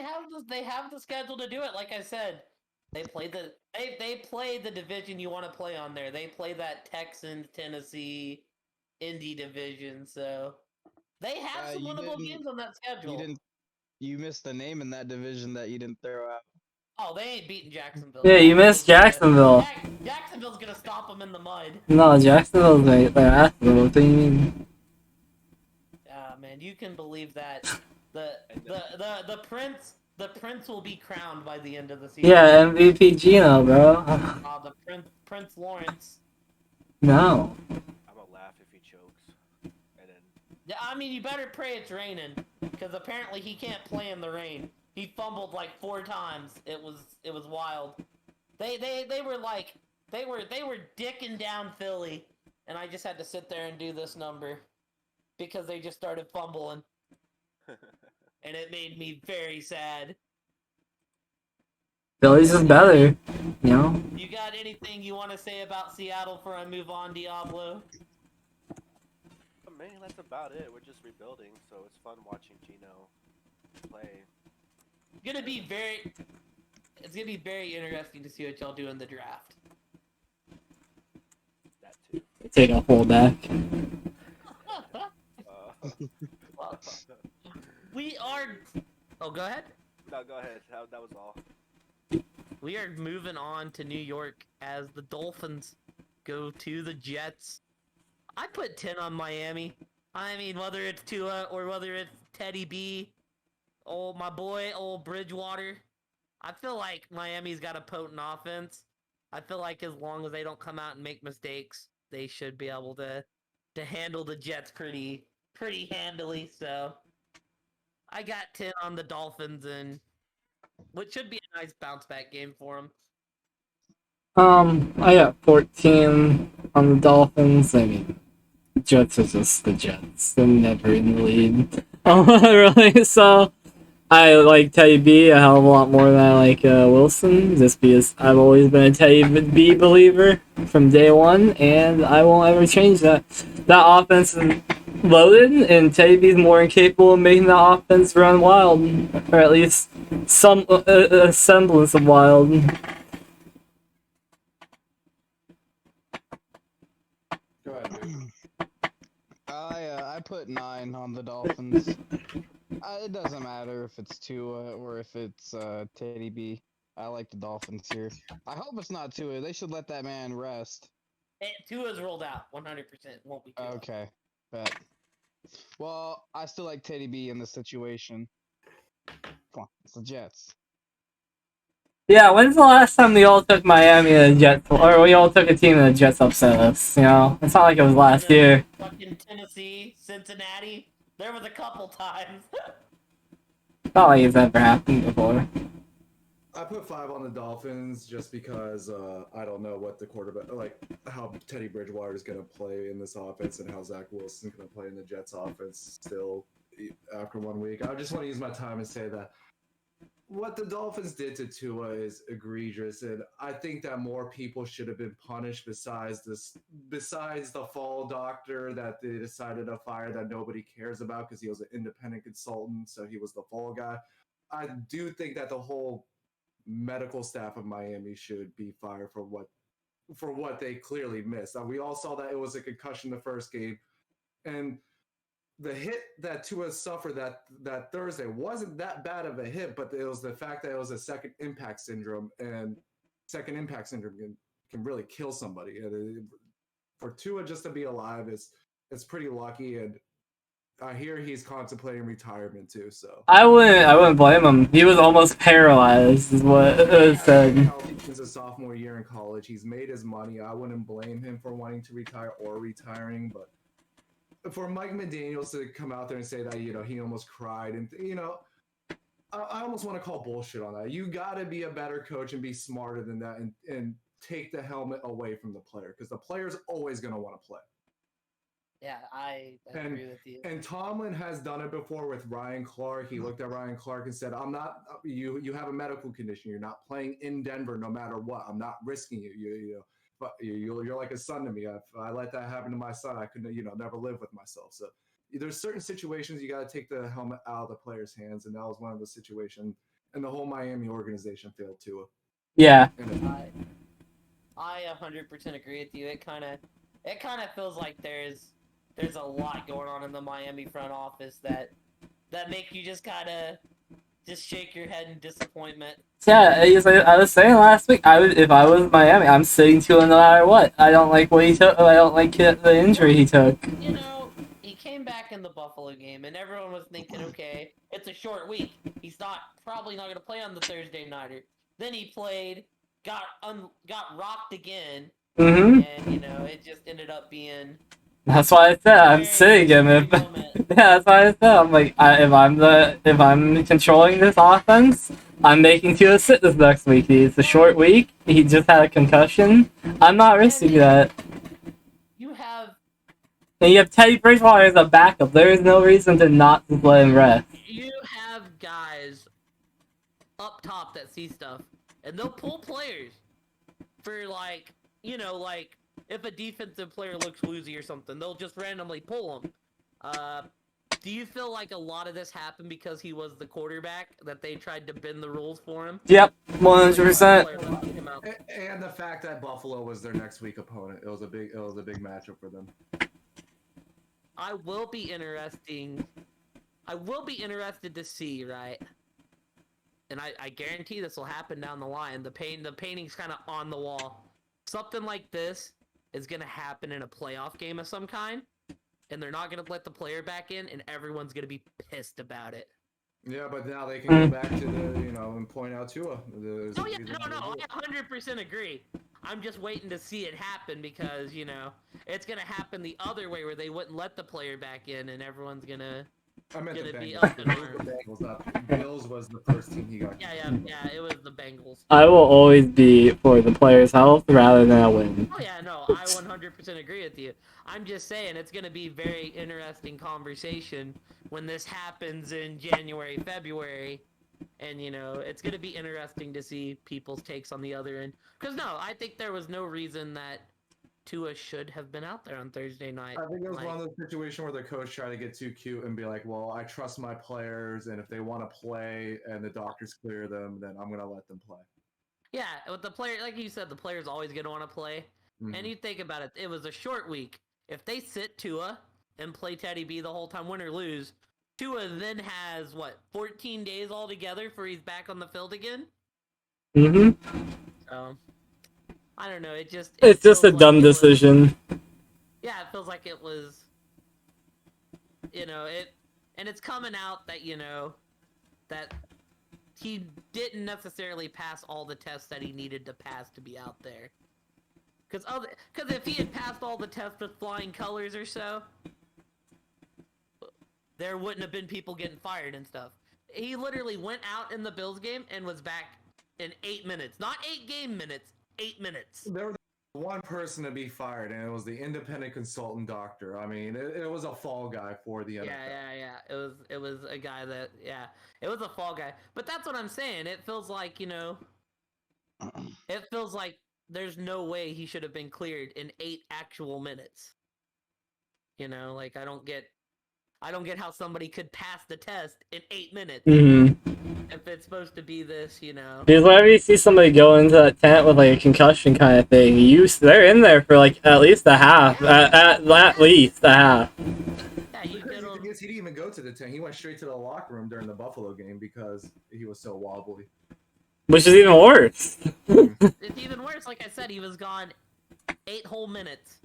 have the schedule to do it. Like I said, they play the division you want to play on there. They play that Texans, Tennessee, Indy division, so they have some winnable games on that schedule. You missed the name in that division that you didn't throw out. Oh, they ain't beating Jacksonville. Yeah, you missed Jacksonville. Jacksonville's gonna stop them in the mud. No, Jacksonville's right there after. What do you mean? Man, you can believe that the prince will be crowned by the end of the season. Yeah, MVP Gino, bro. The Prince Lawrence. No. I'm gonna laugh if he chokes, and then. Yeah, I mean, you better pray it's raining, because apparently he can't play in the rain. He fumbled like 4 times. It was wild. They were dicking down Philly, and I just had to sit there and do this number because they just started fumbling, and it made me very sad. Philly's is better, you know? You got anything you want to say about Seattle before I move on, Diablo? Man, that's about it. We're just rebuilding, so it's fun watching Gino play. It's gonna be very interesting to see what y'all do in the draft. That too. Take a fullback. Well, we are. Oh, go ahead. No, go ahead. That was all. We are moving on to New York as the Dolphins go to the Jets. I put 10 on Miami. I mean, whether it's Tua or whether it's Teddy B, my boy, old Bridgewater. I feel like Miami's got a potent offense. I feel like as long as they don't come out and make mistakes, they should be able to handle the Jets pretty handily. So I got 10 on the Dolphins, and which should be a nice bounce back game for them. I got 14 on the Dolphins. I mean, the Jets are just the Jets. They're never in the lead. Really? So, I like Teddy B a hell of a lot more than I like Wilson, just because I've always been a Teddy B believer from day one, and I won't ever change that. That offense is loaded, and Teddy B's more incapable of making the offense run wild, or at least some a semblance of wild. go ahead, dude. I put 9 on the Dolphins. It doesn't matter if it's Tua or if it's Teddy B. I like the Dolphins here. I hope it's not Tua. They should let that man rest. Tua's rolled out 100%. Won't be Tua. Okay, bet. Well, I still like Teddy B in this situation. Come on, it's the Jets. Yeah, when's the last time we all took Miami and the Jets, or we all took a team and the Jets upset us? You know, it's not like it was last year. Fucking Tennessee, Cincinnati. There was a couple times. Not like it's ever happened before. I put 5 on the Dolphins just because I don't know what the quarterback, like how Teddy Bridgewater is going to play in this offense and how Zach Wilson is going to play in the Jets offense still after 1 week. I just want to use my time and say that what the Dolphins did to Tua is egregious, and I think that more people should have been punished besides the fall doctor that they decided to fire that nobody cares about because he was an independent consultant, so he was the fall guy. I do think that the whole medical staff of Miami should be fired for what they clearly missed. We all saw that it was a concussion the first game, and the hit that Tua suffered that Thursday wasn't that bad of a hit, but it was the fact that it was a second impact syndrome, and second impact syndrome can really kill somebody. And for Tua just to be alive is pretty lucky, and I hear he's contemplating retirement too. So I wouldn't blame him. He was almost paralyzed, is what it said. Since his sophomore year in college, he's made his money. I wouldn't blame him for wanting to retire or retiring, but for Mike McDaniels to come out there and say that, he almost cried, and I almost want to call bullshit on that. You got to be a better coach and be smarter than that, and take the helmet away from the player, because the player's always going to want to play. Yeah, I agree with you. And Tomlin has done it before with Ryan Clark. He looked at Ryan Clark and said, "I'm not. You have a medical condition. You're not playing in Denver, no matter what. I'm not risking you. But you're like a son to me. If I let that happen to my son, I couldn't, never live with myself." So there's certain situations you got to take the helmet out of the player's hands, and that was one of the situations. And the whole Miami organization failed too. Yeah. I 100% agree with you. It kind of feels like there's a lot going on in the Miami front office that make you just kind of just shake your head in disappointment. Yeah, I was saying last week, if I was Miami, I'm sitting Tua no matter what. I don't like what he took. I don't like the injury he took. He came back in the Buffalo game, and everyone was thinking, okay, it's a short week. He's probably not going to play on the Thursday nighter. Then he played, got rocked again, and it just ended up being. That's why I said I'm sitting him. That's why I said I'm like, if I'm controlling this offense, I'm making Tua sit this next week. It's a short week. He just had a concussion. I'm not risking that. And you have Teddy Bridgewater as a backup. There is no reason to not just let him rest. You have guys up top that see stuff, and they'll pull players for like if a defensive player looks woozy or something, they'll just randomly pull him. Do you feel like a lot of this happened because he was the quarterback, that they tried to bend the rules for him? Yep, 100%. And the fact that Buffalo was their next week opponent, it was a big matchup for them. I will be interested to see, right? And I guarantee this will happen down the line. The painting's kind of on the wall. Something like this is going to happen in a playoff game of some kind, and they're not going to let the player back in, and everyone's going to be pissed about it. Yeah, but now they can go back to and point out Tua. No, I 100% agree. I'm just waiting to see it happen because, it's going to happen the other way where they wouldn't let the player back in, and everyone's going to be up in arms. Bills was the first team he got. Yeah, it was the Bengals. I will always be for the player's health rather than a win. Oh yeah, no, I 100% agree with you. I'm just saying it's going to be very interesting conversation when this happens in January, February, and it's going to be interesting to see people's takes on the other end. Because no, I think there was no reason that Tua should have been out there on Thursday night. I think it was one of those situations where the coach tried to get too cute and be like, well, I trust my players, and if they want to play and the doctors clear them, then I'm going to let them play. Yeah, with the player, like you said, the player's always going to want to play. Mm-hmm. And you think about it, it was a short week. If they sit Tua and play Teddy B the whole time, win or lose, Tua then has, 14 days altogether before he's back on the field again? Mm-hmm. So, I don't know, it's just a dumb decision. Yeah, it feels like it was, and it's coming out that, that he didn't necessarily pass all the tests that he needed to pass to be out there. Because if he had passed all the tests with flying colors or so, there wouldn't have been people getting fired and stuff. He literally went out in the Bills game and was back in 8 minutes. Not 8 game minutes, 8 minutes. There was one person to be fired, and it was the independent consultant doctor. I mean, it was a fall guy for the NFL. Yeah. It was a guy that it was a fall guy. But that's what I'm saying. It feels like, it feels like there's no way he should have been cleared in 8 actual minutes. Like I don't get how somebody could pass the test in 8 minutes if it's supposed to be this, Because whenever you see somebody go into that tent with like a concussion kind of thing, they're in there for like at least a half, at least a half. Yeah, you The crazy get thing is, he didn't even go to the tent. He went straight to the locker room during the Buffalo game because he was so wobbly. Which is even worse. It's even worse. Like I said, he was gone 8 whole minutes.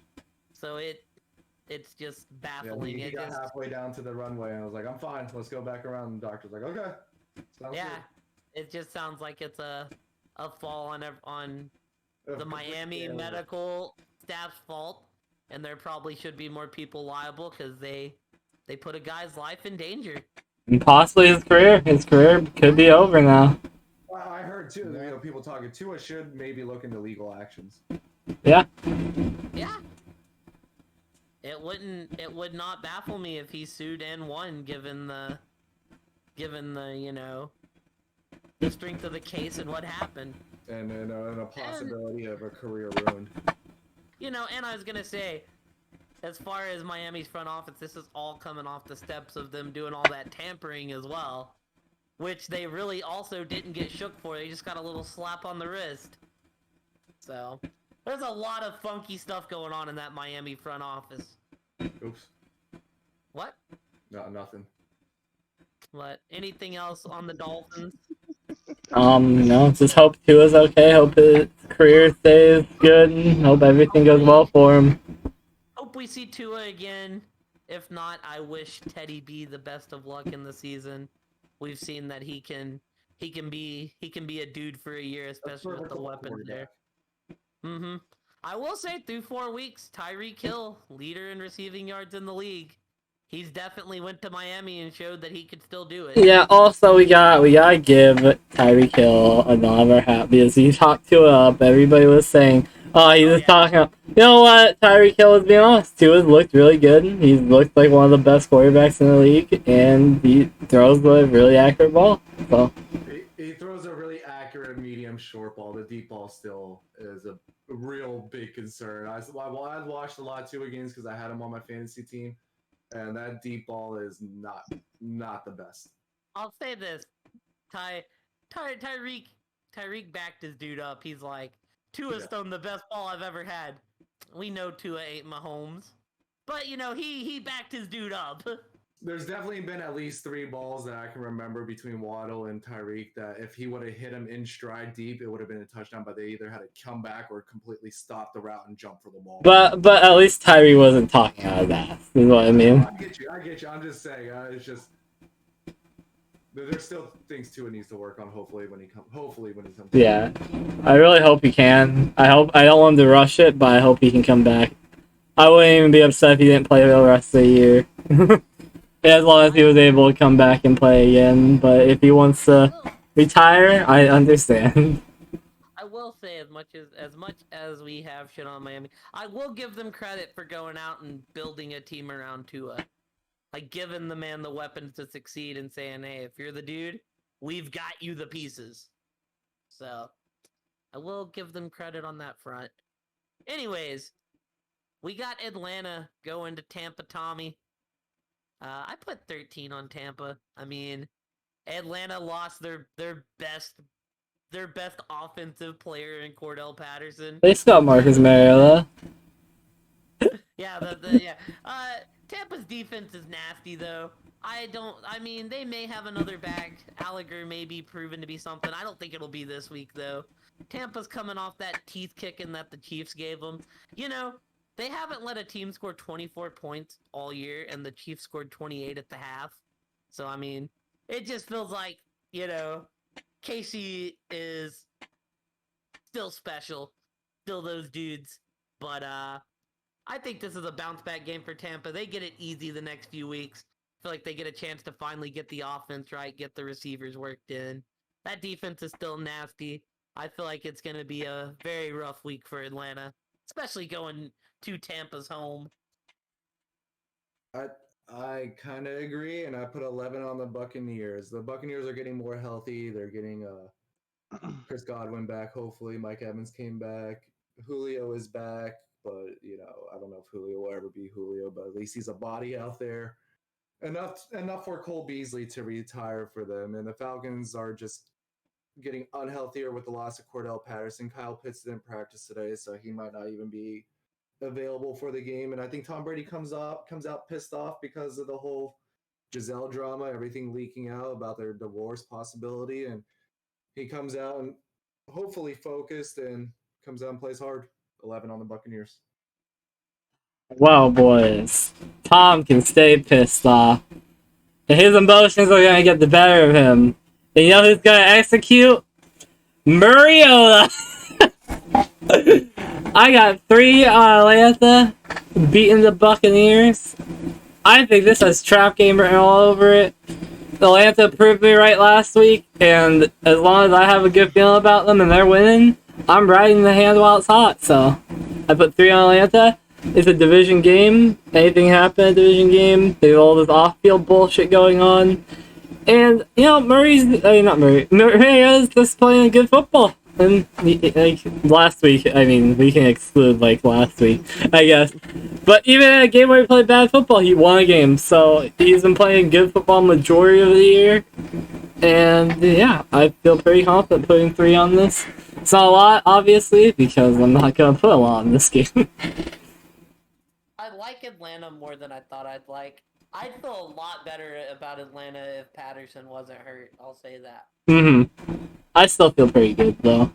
So it's just baffling. Yeah, he got halfway down to the runway and I was like, I'm fine. Let's go back around. And the doctor's like, okay. Sounds Yeah, good. it just sounds like it's a fall on the Of Miami course, yeah. medical staff's fault, and there probably should be more people liable because they put a guy's life in danger. And possibly his career could be over now. I heard too. People talking. Tua should maybe look into legal actions. Yeah. Yeah. It would not baffle me if he sued and won, given the the strength of the case and what happened. And a possibility of a career ruined. And I was gonna say, as far as Miami's front office, this is all coming off the steps of them doing all that tampering as well, which they really also didn't get shook for. They just got a little slap on the wrist. So, there's a lot of funky stuff going on in that Miami front office. Oops. What? No, nothing. What? Anything else on the Dolphins? No, just hope Tua's okay, hope his career stays good, and hope everything goes well for him. Hope we see Tua again. If not, I wish Teddy B the best of luck in the season. We've seen that he can be a dude for a year, especially with the weapons there. I will say, through 4 weeks, Tyreek Hill, leader in receiving yards in the league. He's definitely went to Miami and showed that he could still do it. Yeah, also we gotta give Tyreek Hill a nod of our hat because he talked Tua up. Everybody was saying, talking up. You know what? Tyreek Hill was being honest. Tua's looked really good. He's looked like one of the best quarterbacks in the league, and he throws the really accurate ball. So He throws a really accurate medium short ball. The deep ball still is a real big concern. I watched a lot of Tua games because I had him on my fantasy team. And that deep ball is not the best. I'll say this, Tyreek backed his dude up. He's like, Tua's thrown the best ball I've ever had. We know Tua ain't Mahomes, but he backed his dude up. There's definitely been at least 3 balls that I can remember between Waddle and Tyreek that if he would have hit him in stride deep, it would have been a touchdown. But they either had to come back or completely stop the route and jump for the ball. But at least Tyree wasn't talking out of that. Is what I mean. I get you. I'm just saying. It's just there's still things Tua needs to work on. Hopefully when he comes. Yeah, I really hope he can. I don't want him to rush it, but I hope he can come back. I wouldn't even be upset if he didn't play the rest of the year. As long as he was able to come back and play again. But if he wants to retire, I understand. I will say, as much as we have shit on Miami, I will give them credit for going out and building a team around Tua. Like, giving the man the weapons to succeed and saying, hey, if you're the dude, we've got you the pieces. So, I will give them credit on that front. Anyways, we got Atlanta going to Tampa, Tommy. I put 13 on Tampa. I mean, Atlanta lost their best offensive player in Cordell Patterson. They still got Marcus Mariota. Yeah, Tampa's defense is nasty though. They may have another back. Gallagher may be proven to be something. I don't think it'll be this week though. Tampa's coming off that teeth kicking that the Chiefs gave them. They haven't let a team score 24 points all year, and the Chiefs scored 28 at the half. So, I mean, it just feels like, Casey is still special. Still those dudes. But, I think this is a bounce-back game for Tampa. They get it easy the next few weeks. I feel like they get a chance to finally get the offense right, get the receivers worked in. That defense is still nasty. I feel like it's going to be a very rough week for Atlanta, especially going to Tampa's home. I kind of agree, and I put 11 on the Buccaneers. The Buccaneers are getting more healthy. They're getting Chris Godwin back. Hopefully, Mike Evans came back. Julio is back, but I don't know if Julio will ever be Julio, but at least he's a body out there. Enough for Cole Beasley to retire for them, and the Falcons are just getting unhealthier with the loss of Cordell Patterson. Kyle Pitts didn't practice today, so he might not even be available for the game. And I think Tom Brady comes out pissed off because of the whole Giselle drama, everything leaking out about their divorce possibility, and he comes out and hopefully focused and comes out and plays hard. 11 on the Buccaneers. Wow, boys. Tom can stay pissed off. And his emotions are gonna get the better of him. And you know who's gonna execute? Mariota! I got 3 on Atlanta beating the Buccaneers. I think this has trap game written all over it. Atlanta proved me right last week, and as long as I have a good feeling about them and they're winning, I'm riding the hand while it's hot. So I put 3 on Atlanta. It's a division game. Anything happen in a division game? There's all this off-field bullshit going on. And, Mariota's just playing good football. And, last week, we can exclude, last week, I guess. But even in a game where he played bad football, he won a game. So, he's been playing good football majority of the year. And, yeah, I feel pretty confident putting 3 on this. It's not a lot, obviously, because I'm not going to put a lot on this game. I like Atlanta more than I thought I'd like. I'd feel a lot better about Atlanta if Patterson wasn't hurt. I'll say that. I still feel pretty good, though.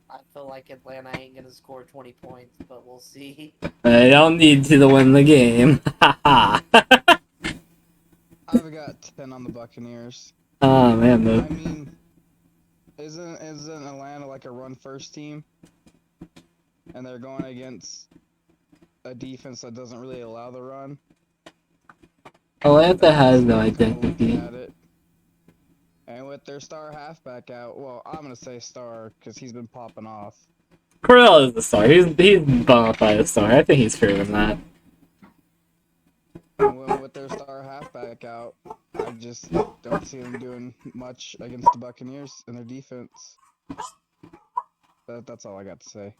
I feel like Atlanta ain't gonna score 20 points, but we'll see. I don't need to win the game. I've got 10 on the Buccaneers. Oh, man, though. I mean, isn't Atlanta like a run-first team? And they're going against a defense that doesn't really allow the run. Atlanta has no identity. And with their star halfback out, well, I'm gonna say star because he's been popping off. Cordell is the star. He's bona fide a star. I think he's proven that. And with their star halfback out, I just don't see them doing much against the Buccaneers and their defense. That's all I got to say.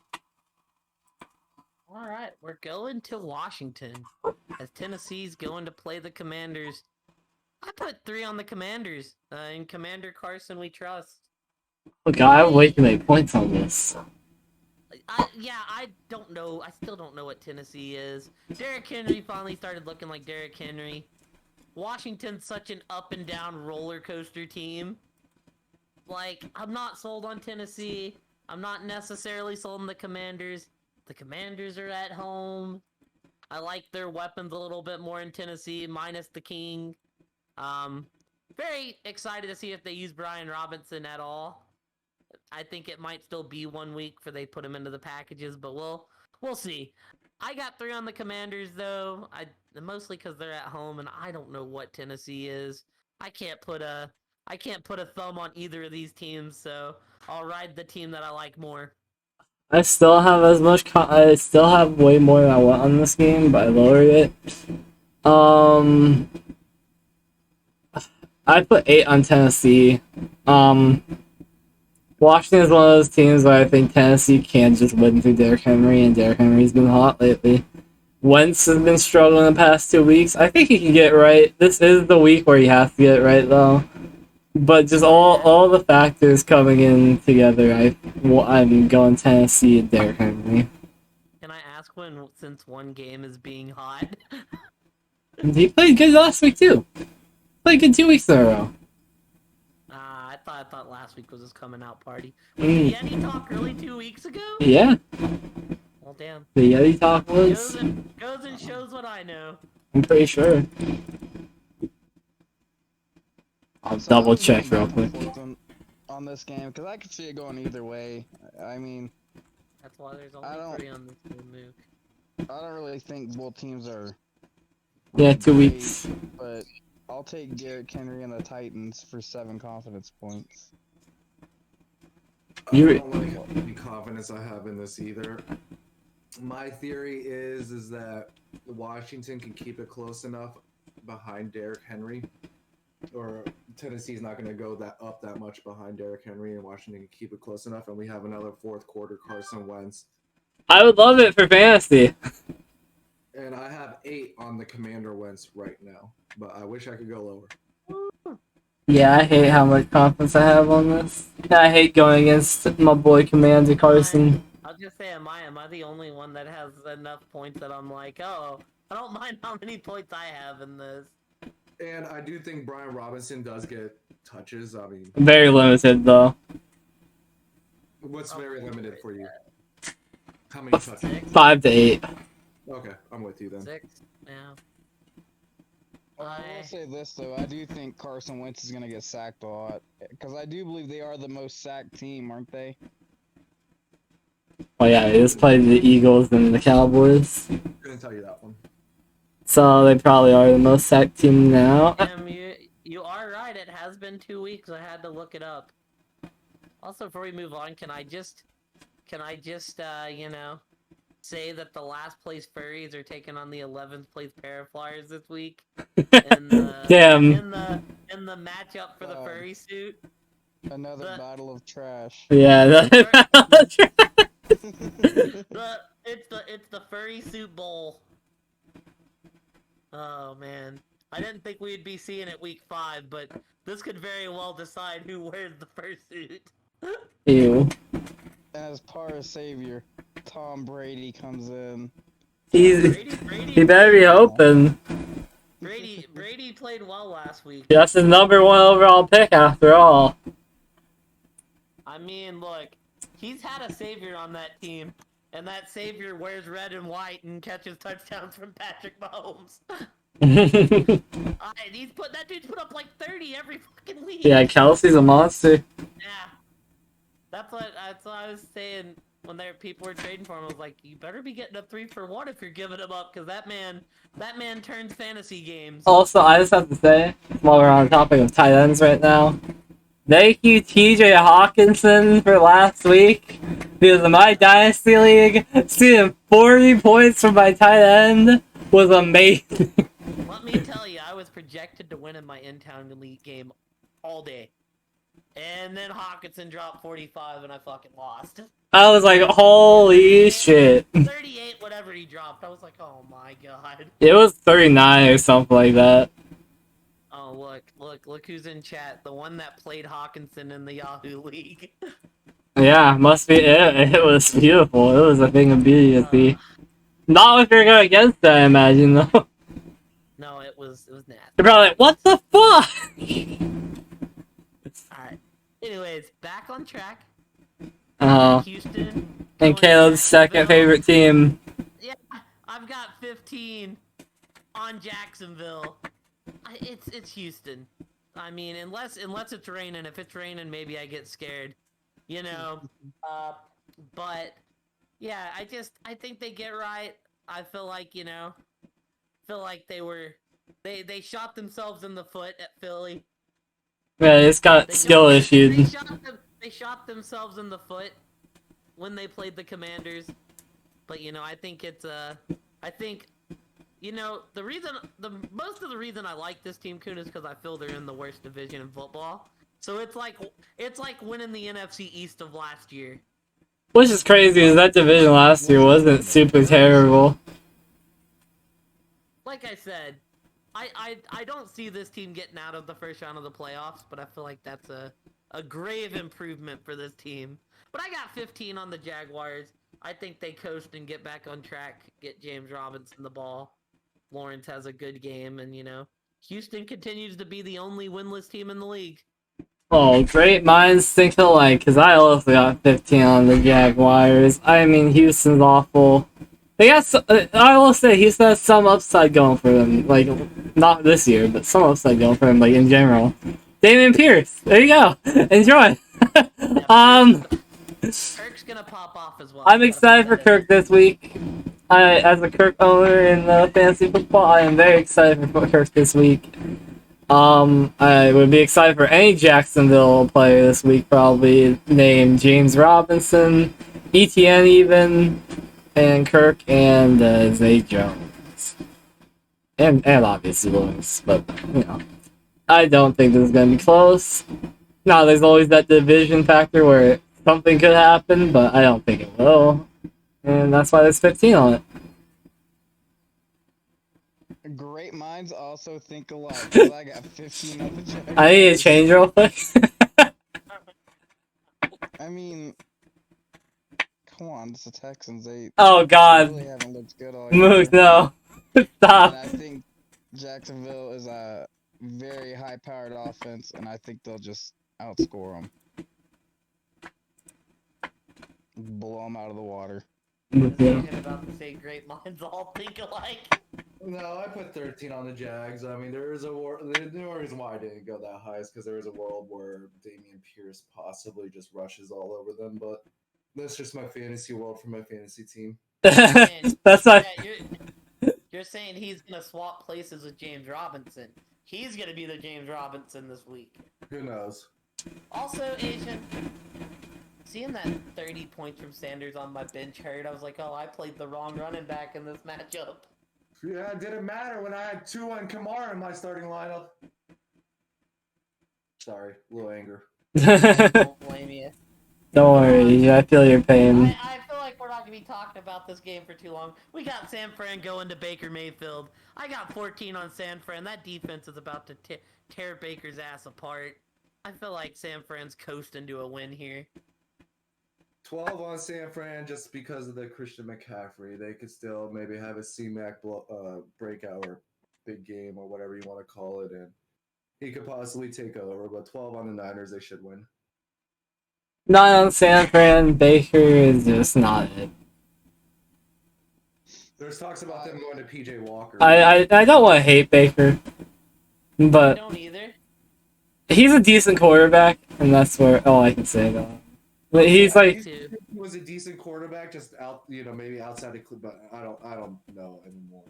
All right, we're going to Washington as Tennessee's going to play the Commanders. I put 3 on the Commanders. In Commander Carson, we trust. Look, I have way too many points on this. I don't know. I still don't know what Tennessee is. Derrick Henry finally started looking like Derrick Henry. Washington's such an up and down roller coaster team. I'm not sold on Tennessee. I'm not necessarily sold on the Commanders. The Commanders are at home. I like their weapons a little bit more in Tennessee, minus the King. Very excited to see if they use Brian Robinson at all. I think it might still be 1 week for they put him into the packages, but we'll see. I got 3 on the Commanders though. Mostly because they're at home, and I don't know what Tennessee is. I can't put a thumb on either of these teams, so I'll ride the team that I like more. I still have I still have way more than I want on this game, but I lowered it. I put 8 on Tennessee. Washington is one of those teams where I think Tennessee can just win through Derrick Henry, and Derrick Henry's been hot lately. Wentz has been struggling the past 2 weeks. I think he can get it right. This is the week where he has to get it right, though. But just all the factors coming in together, I'm going Tennessee and Derrick Henry. Can I ask since one game is being hot? He played good last week, too. Played good 2 weeks in a row. I thought last week was his coming out party. Did Yeti talk early 2 weeks ago? Yeah. Well, damn. The Yeti talk was... Goes and shows what I know. I'm pretty sure. I'll double check real quick. On this game, because I could see it going either way. I mean... That's why there's only 3 on this game, Mook. I don't really think both teams are... Yeah, 2 weeks. But I'll take Derrick Henry and the Titans for 7 confidence points. I You- don't like how any confidence I have in this either. My theory is that Washington can keep it close enough behind Derrick Henry, or Tennessee's not going to go that much behind Derrick Henry, and Washington can keep it close enough, and we have another fourth quarter Carson Wentz. I would love it for fantasy. And I have 8 on the Commander Wentz right now, but I wish I could go lower. Yeah, I hate how much confidence I have on this. I hate going against my boy Commander Carson. I'll just say, am I the only one that has enough points that I'm like, oh, I don't mind how many points I have in this. And I do think Brian Robinson does get touches. I mean, Very limited though. what's very limited for you? How many touches? 6? 5 to 8. Okay, I'm with you then. 6? Yeah. I will say this though, I do think Carson Wentz is gonna get sacked a lot, because I do believe they are the most sacked team, aren't they? Well, yeah, they just played the Eagles and the Cowboys, Couldn't tell you that one. so they probably are the most sacked team now. You are right. It has been 2 weeks. I had to look it up. Also, before we move on, can I just you know, say that the last place furries are taking on the 11th place Paraflyers this week? Damn. In the matchup for the furry suit. Another battle of trash. Yeah. It's the furry suit bowl. Oh man, I didn't think we'd be seeing it week 5, but this could very well decide who wears the fursuit. Ew. As par as savior, Tom Brady comes in. He better be hoping. Brady played well last week. That's his number 1 overall pick after all. I mean, look, he's had a savior on that team, and that savior wears red and white and catches touchdowns from Patrick Mahomes. That dude's put up like 30 every fucking week. Yeah, Kelsey's a monster. Yeah. That's what I was saying when people were trading for him. I was like, you better be getting a 3-for-1 if you're giving him up, because that man turns fantasy games. Also, I just have to say, while we're on the topic of tight ends right now, thank you TJ Hawkinson for last week, because in my Dynasty League, seeing 40 points from my tight end was amazing. Let me tell you, I was projected to win in my in-town league game all day. And then Hawkinson dropped 45 and I fucking lost. I was like, holy shit. 38, whatever he dropped. I was like, oh my god. It was 39 or something like that. Oh, look who's in chat. The one that played Hawkinson in the Yahoo League. Yeah, must be it. It was beautiful. It was a thing of beauty to see. Not if you're going against that, I imagine, though. No, it was nasty. You're probably like, what the fuck? Alright. Anyways, back on track. Oh. Houston. And Caleb's second favorite team. Yeah, I've got 15 on Jacksonville. It's Houston. I mean, unless it's raining. If it's raining, maybe I get scared. You know. But yeah, I think they get right. I feel like, you know, they shot themselves in the foot at Philly. Yeah, it's got skill issues. They shot themselves in the foot when they played the Commanders. But you know, I think you know, most of the reason I like this team, Kuhn, is because I feel they're in the worst division in football. So it's like winning the NFC East of last year. Which is crazy, is that division last year wasn't super terrible. Like I said, I don't see this team getting out of the first round of the playoffs, but I feel like that's a grave improvement for this team. But I got 15 on the Jaguars. I think they coast and get back on track, get James Robinson the ball. Lawrence has a good game, and, you know, Houston continues to be the only winless team in the league. Oh, great minds think alike, because I also got 15 on the Jaguars. I mean, Houston's awful. They got I will say Houston has some upside going for them. Like, not this year, but some upside going for them, like, in general. Damian Pierce, there you go. Enjoy. Kirk's gonna pop off as well. I'm excited for Kirk this week. As a Kirk owner in fantasy football, I am very excited for Kirk this week. I would be excited for any Jacksonville player this week, probably named James Robinson, ETN even, and Kirk, and Zay Jones. And obviously Lewis, but, you know. I don't think this is going to be close. Now, there's always that division factor where something could happen, but I don't think it will. And that's why there's 15 on it. Great minds also think alike, because I got 15 on the Jaguars. I need to change real quick. I mean, come on, it's the Texans. They Oh, God. really haven't looked good all Mook, year. no. Stop. And I think Jacksonville is a very high-powered offense, and I think they'll just outscore them. Blow them out of the water. I'm about to say great minds all think alike. No, I put 13 on the Jags. I mean, there is a war. The reason why I didn't go that high is because there is a world where Damian Pierce possibly just rushes all over them. But that's just my fantasy world for my fantasy team. That's not. Yeah, you're saying he's gonna swap places with James Robinson. He's gonna be the James Robinson this week. Who knows? Also, Asian, seeing that 30 points from Sanders on my bench hurt, I was like, oh, I played the wrong running back in this matchup. Yeah, it didn't matter when I had Tua and Kamara in my starting lineup. Sorry, a little anger. Don't blame you. Don't worry, I feel your pain. I feel like we're not going to be talking about this game for too long. We got San Fran going to Baker Mayfield. I got 14 on San Fran. That defense is about to tear Baker's ass apart. I feel like San Fran's coasting to a win here. 12 on San Fran just because of the Christian McCaffrey. They could still maybe have a C-Mac breakout or big game or whatever you want to call it, and he could possibly take over. But 12 on the Niners, they should win. Not on San Fran. Baker is just not it. There's talks about them going to PJ Walker. I don't want to hate Baker, I but don't either. he's a decent quarterback, and that's where all I can say though. But he's like, He was a decent quarterback, just out, maybe outside the club, but I don't know anymore.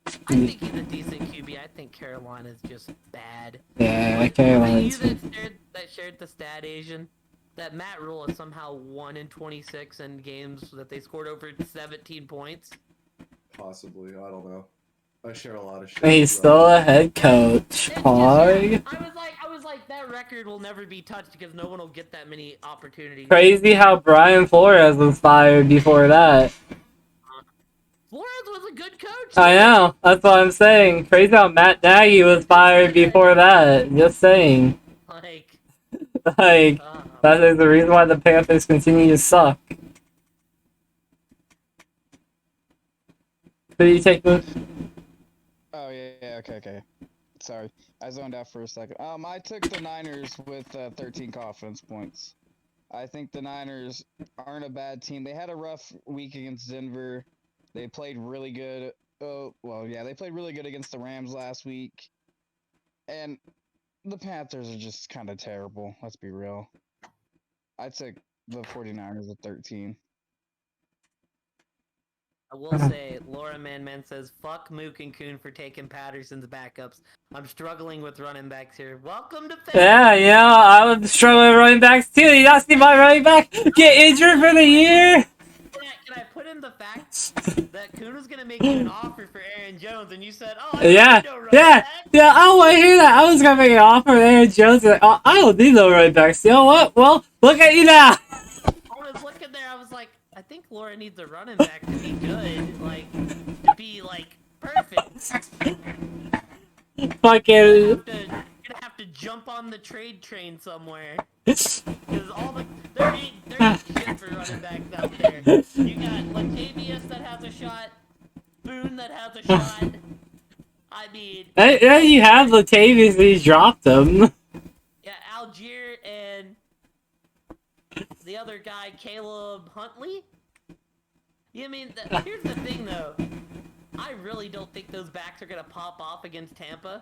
I think he's a decent QB. I think Carolina's just bad. yeah, Carolina's. You that shared the stat, Asian, that Matt Rule is somehow 1 in 26 in games that they scored over 17 points. Possibly, I don't know. I share a lot of shit. And he's still a head coach. Pog. I was like, that record will never be touched because no one will get that many opportunities. Crazy how Brian Flores was fired before that. Flores was a good coach. I know, that's what I'm saying. Crazy how Matt Nagy was fired before that. Just saying. Like, That is the reason why the Panthers continue to suck. Who do you take, Luke? Oh, yeah, okay. Sorry, I zoned out for a second. I took the Niners with 13 confidence points. I think the Niners aren't a bad team. They had a rough week against Denver. They played really good. They played really good against the Rams last week. And the Panthers are just kind of terrible, let's be real. I took the 49ers at 13. I will say, Laura Man says, fuck Mook and Kuhn for taking Patterson's backups. I'm struggling with running backs here. Welcome to fantasy. Yeah, I was struggling with running backs too. You not see my running back get injured for the year? Can I put in the fact that Kuhn was going to make you an offer for Aaron Jones, and you said, oh, Yeah, no running yeah, back. yeah, I want to hear that. I was going to make an offer to Aaron Jones. Like, oh, I don't need no running backs. You know what? Well, look at you now. I was looking there, I was like, I think Laura needs a running back to be good. Like, to be, like, perfect. Fucking. You're gonna have to jump on the trade train somewhere. Because there ain't shit for running backs out there. You got Latavius that has a shot, Boone that has a shot. I mean... Yeah, you have Latavius, and he dropped him. Yeah, Algier and the other guy, Caleb Huntley? Yeah, I mean, here's the thing, though. I really don't think those backs are gonna pop off against Tampa.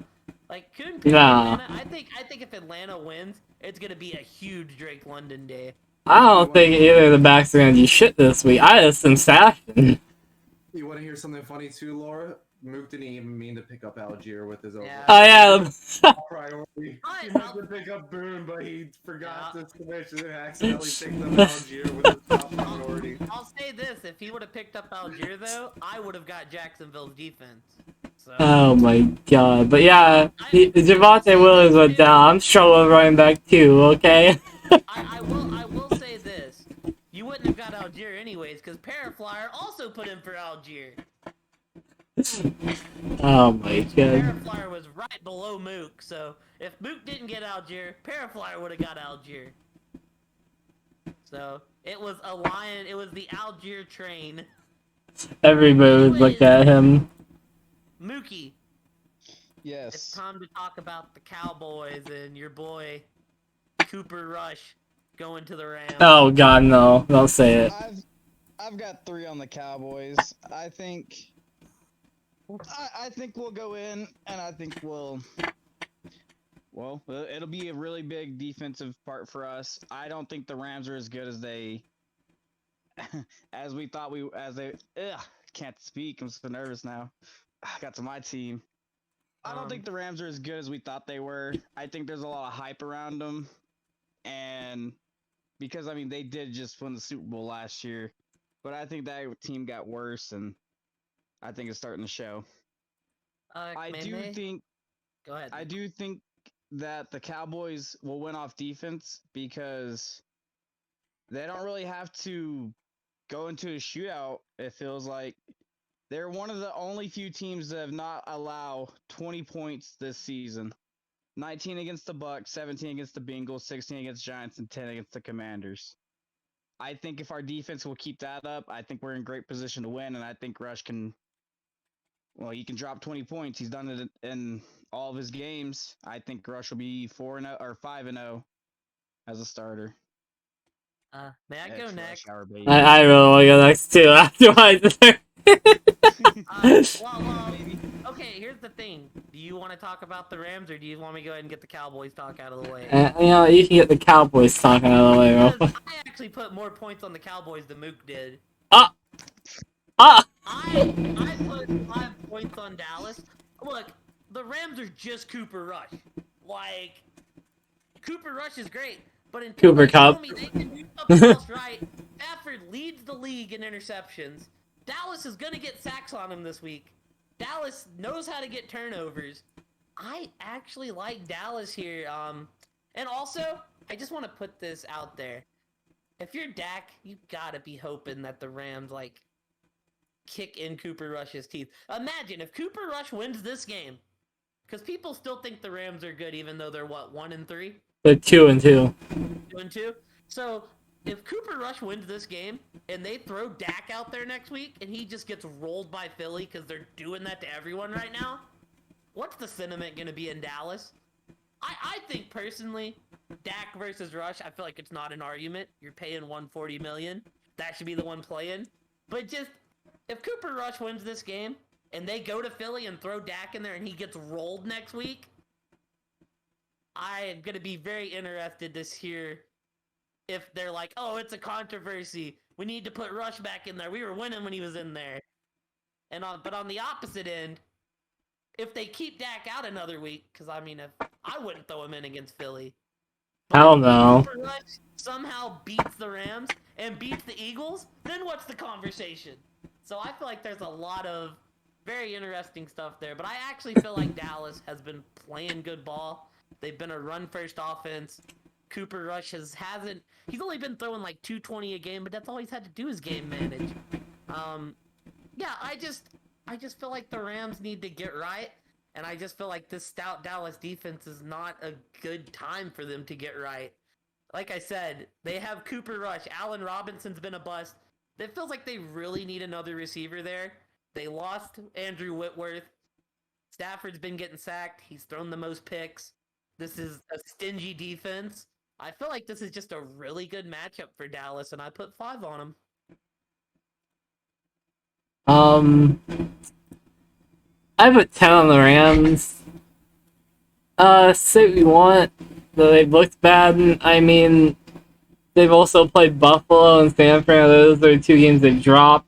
Like, couldn't pick Nah. Atlanta. I think if Atlanta wins, it's gonna be a huge Drake London day. I don't think either of the backs are going to do shit this week. I have some stashing. You want to hear something funny too, Laura? Mook didn't even mean to pick up Algier with his own Yeah. Oh yeah. priority. I- He meant to pick up Boone, but he forgot to switch and accidentally picked up Algier with his top priority. I'll say this: if he would have picked up Algier, though, I would have got Jacksonville's defense. So Oh my god. But yeah, Javante Williams went down. I'm struggling running back too, okay? I will say this: you wouldn't have got Algier anyways, because Paraflyer also put in for Algier. Oh my god. Paraflyer was right below Mook, so if Mook didn't get Algier, Paraflyer would have got Algier. So it was a lion. It was the Algier train. Every move, look at him. Mookie, it's Yes. time to talk about the Cowboys and your boy Cooper Rush going to the Rams. Oh god, no. Don't say it. I've got 3 on the Cowboys. I think we'll go in, and I think well, it'll be a really big defensive part for us. I don't think the Rams are as good as we thought can't speak. I'm so nervous now. I got to my team. I don't think the Rams are as good as we thought they were. I think there's a lot of hype around them, and because I mean they did just win the Super Bowl last year, but I think that team got worse, and I think it's starting to show. I do think Go ahead. I do think that the Cowboys will win off defense because they don't really have to go into a shootout. It feels like they're one of the only few teams that have not allowed 20 points this season. 19 against the Bucks, 17 against the Bengals, 16 against Giants, and 10 against the Commanders. I think if our defense will keep that up, I think we're in great position to win, and I think Rush can. Well, he can drop 20 points. He's done it in all of his games. I think Rush will be 4-0 or 5-0 as a starter. May I go next? I really want to go next too after my turn. Okay, here's the thing. Do you want to talk about the Rams, or do you want me to go ahead and get the Cowboys talk out of the way? You know, you can get the Cowboys talking out of the way real quick. I actually put more points on the Cowboys than Mook did. Ah! I put 5 points on Dallas. Look, the Rams are just Cooper Rush. Like, Cooper Rush is great, but until Cooper they tell Kupp. me they can do something else right, Stafford leads the league in interceptions. Dallas is gonna get sacks on him this week. Dallas knows how to get turnovers. I actually like Dallas here. And also, I just want to put this out there. If you're Dak, you gotta be hoping that the Rams, like, kick in Cooper Rush's teeth. Imagine if Cooper Rush wins this game, because people still think the Rams are good, even though they're, what, 1-3? They're 2-2. 2-2? So, if Cooper Rush wins this game, and they throw Dak out there next week, and he just gets rolled by Philly because they're doing that to everyone right now, what's the sentiment going to be in Dallas? I think, personally, Dak versus Rush, I feel like it's not an argument. You're paying $140 million. That should be the one playing. But just, if Cooper Rush wins this game, and they go to Philly and throw Dak in there and he gets rolled next week, I am going to be very interested to hear if they're like, oh, it's a controversy. We need to put Rush back in there. We were winning when he was in there. But on the opposite end, if they keep Dak out another week, because I mean, if I wouldn't throw him in against Philly. I don't know. If Cooper Rush somehow beats the Rams and beats the Eagles, then what's the conversation? So I feel like there's a lot of very interesting stuff there. But I actually feel like Dallas has been playing good ball. They've been a run-first offense. Cooper Rush hasn't. He's only been throwing like 220 a game, but that's all he's had to do is game manage. Yeah, I just feel like the Rams need to get right, and I just feel like this stout Dallas defense is not a good time for them to get right. Like I said, they have Cooper Rush. Allen Robinson's been a bust. It feels like they really need another receiver there. They lost Andrew Whitworth. Stafford's been getting sacked. He's thrown the most picks. This is a stingy defense. I feel like this is just a really good matchup for Dallas, and I put 5 on them. I put 10 on the Rams. Say what you want, though they've looked bad. I mean, they've also played Buffalo and Stanford. Those are 2 games they dropped.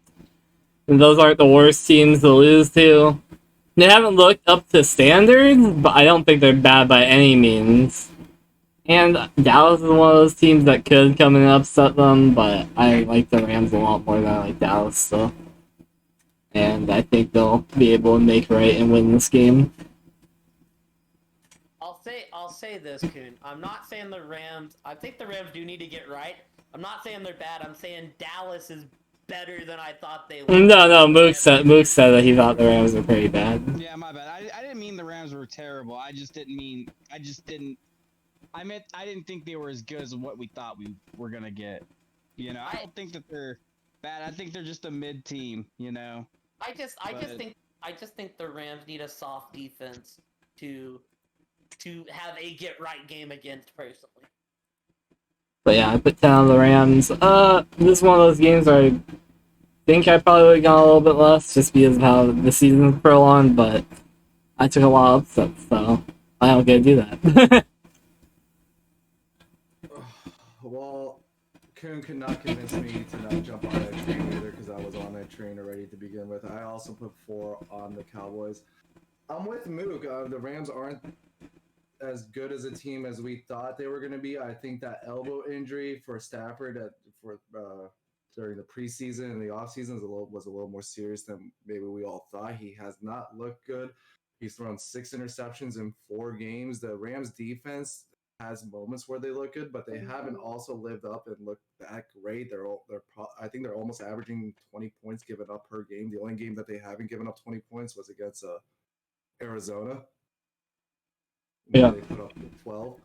And those aren't the worst teams to lose to. They haven't looked up to standards, but I don't think they're bad by any means. And Dallas is one of those teams that could come in and upset them, but I like the Rams a lot more than I like Dallas still. And I think they'll be able to make right and win this game. I'll say this, Coon. I'm not saying the Rams. I think the Rams do need to get right. I'm not saying they're bad. I'm saying Dallas is better than I thought they were. No, Mook said that he thought the Rams were pretty bad. Yeah, my bad. I didn't mean the Rams were terrible. I meant I didn't think they were as good as what we thought we were gonna get. You know, I don't think that they're bad. I think they're just a mid team. You know. I just think the Rams need a soft defense to have a get right game against personally. But yeah, I put 10 on the Rams. This is one of those games where I think I probably would have gone a little bit less just because of how the season's prolonged, but I took a lot of upsets, so I don't get to do that. Well, Coon could not convince me to not jump on that train either because I was on that train already to begin with. I also put 4 on the Cowboys. I'm with Mook. The Rams aren't as good as a team as we thought they were going to be. I think that elbow injury for Stafford during the preseason and the offseason was a little more serious than maybe we all thought. He has not looked good. He's thrown 6 interceptions in 4 games. The Rams defense has moments where they look good, but they haven't also lived up and looked that great. I think they're almost averaging 20 points given up per game. The only game that they haven't given up 20 points was against Arizona. Yeah. They put up 12.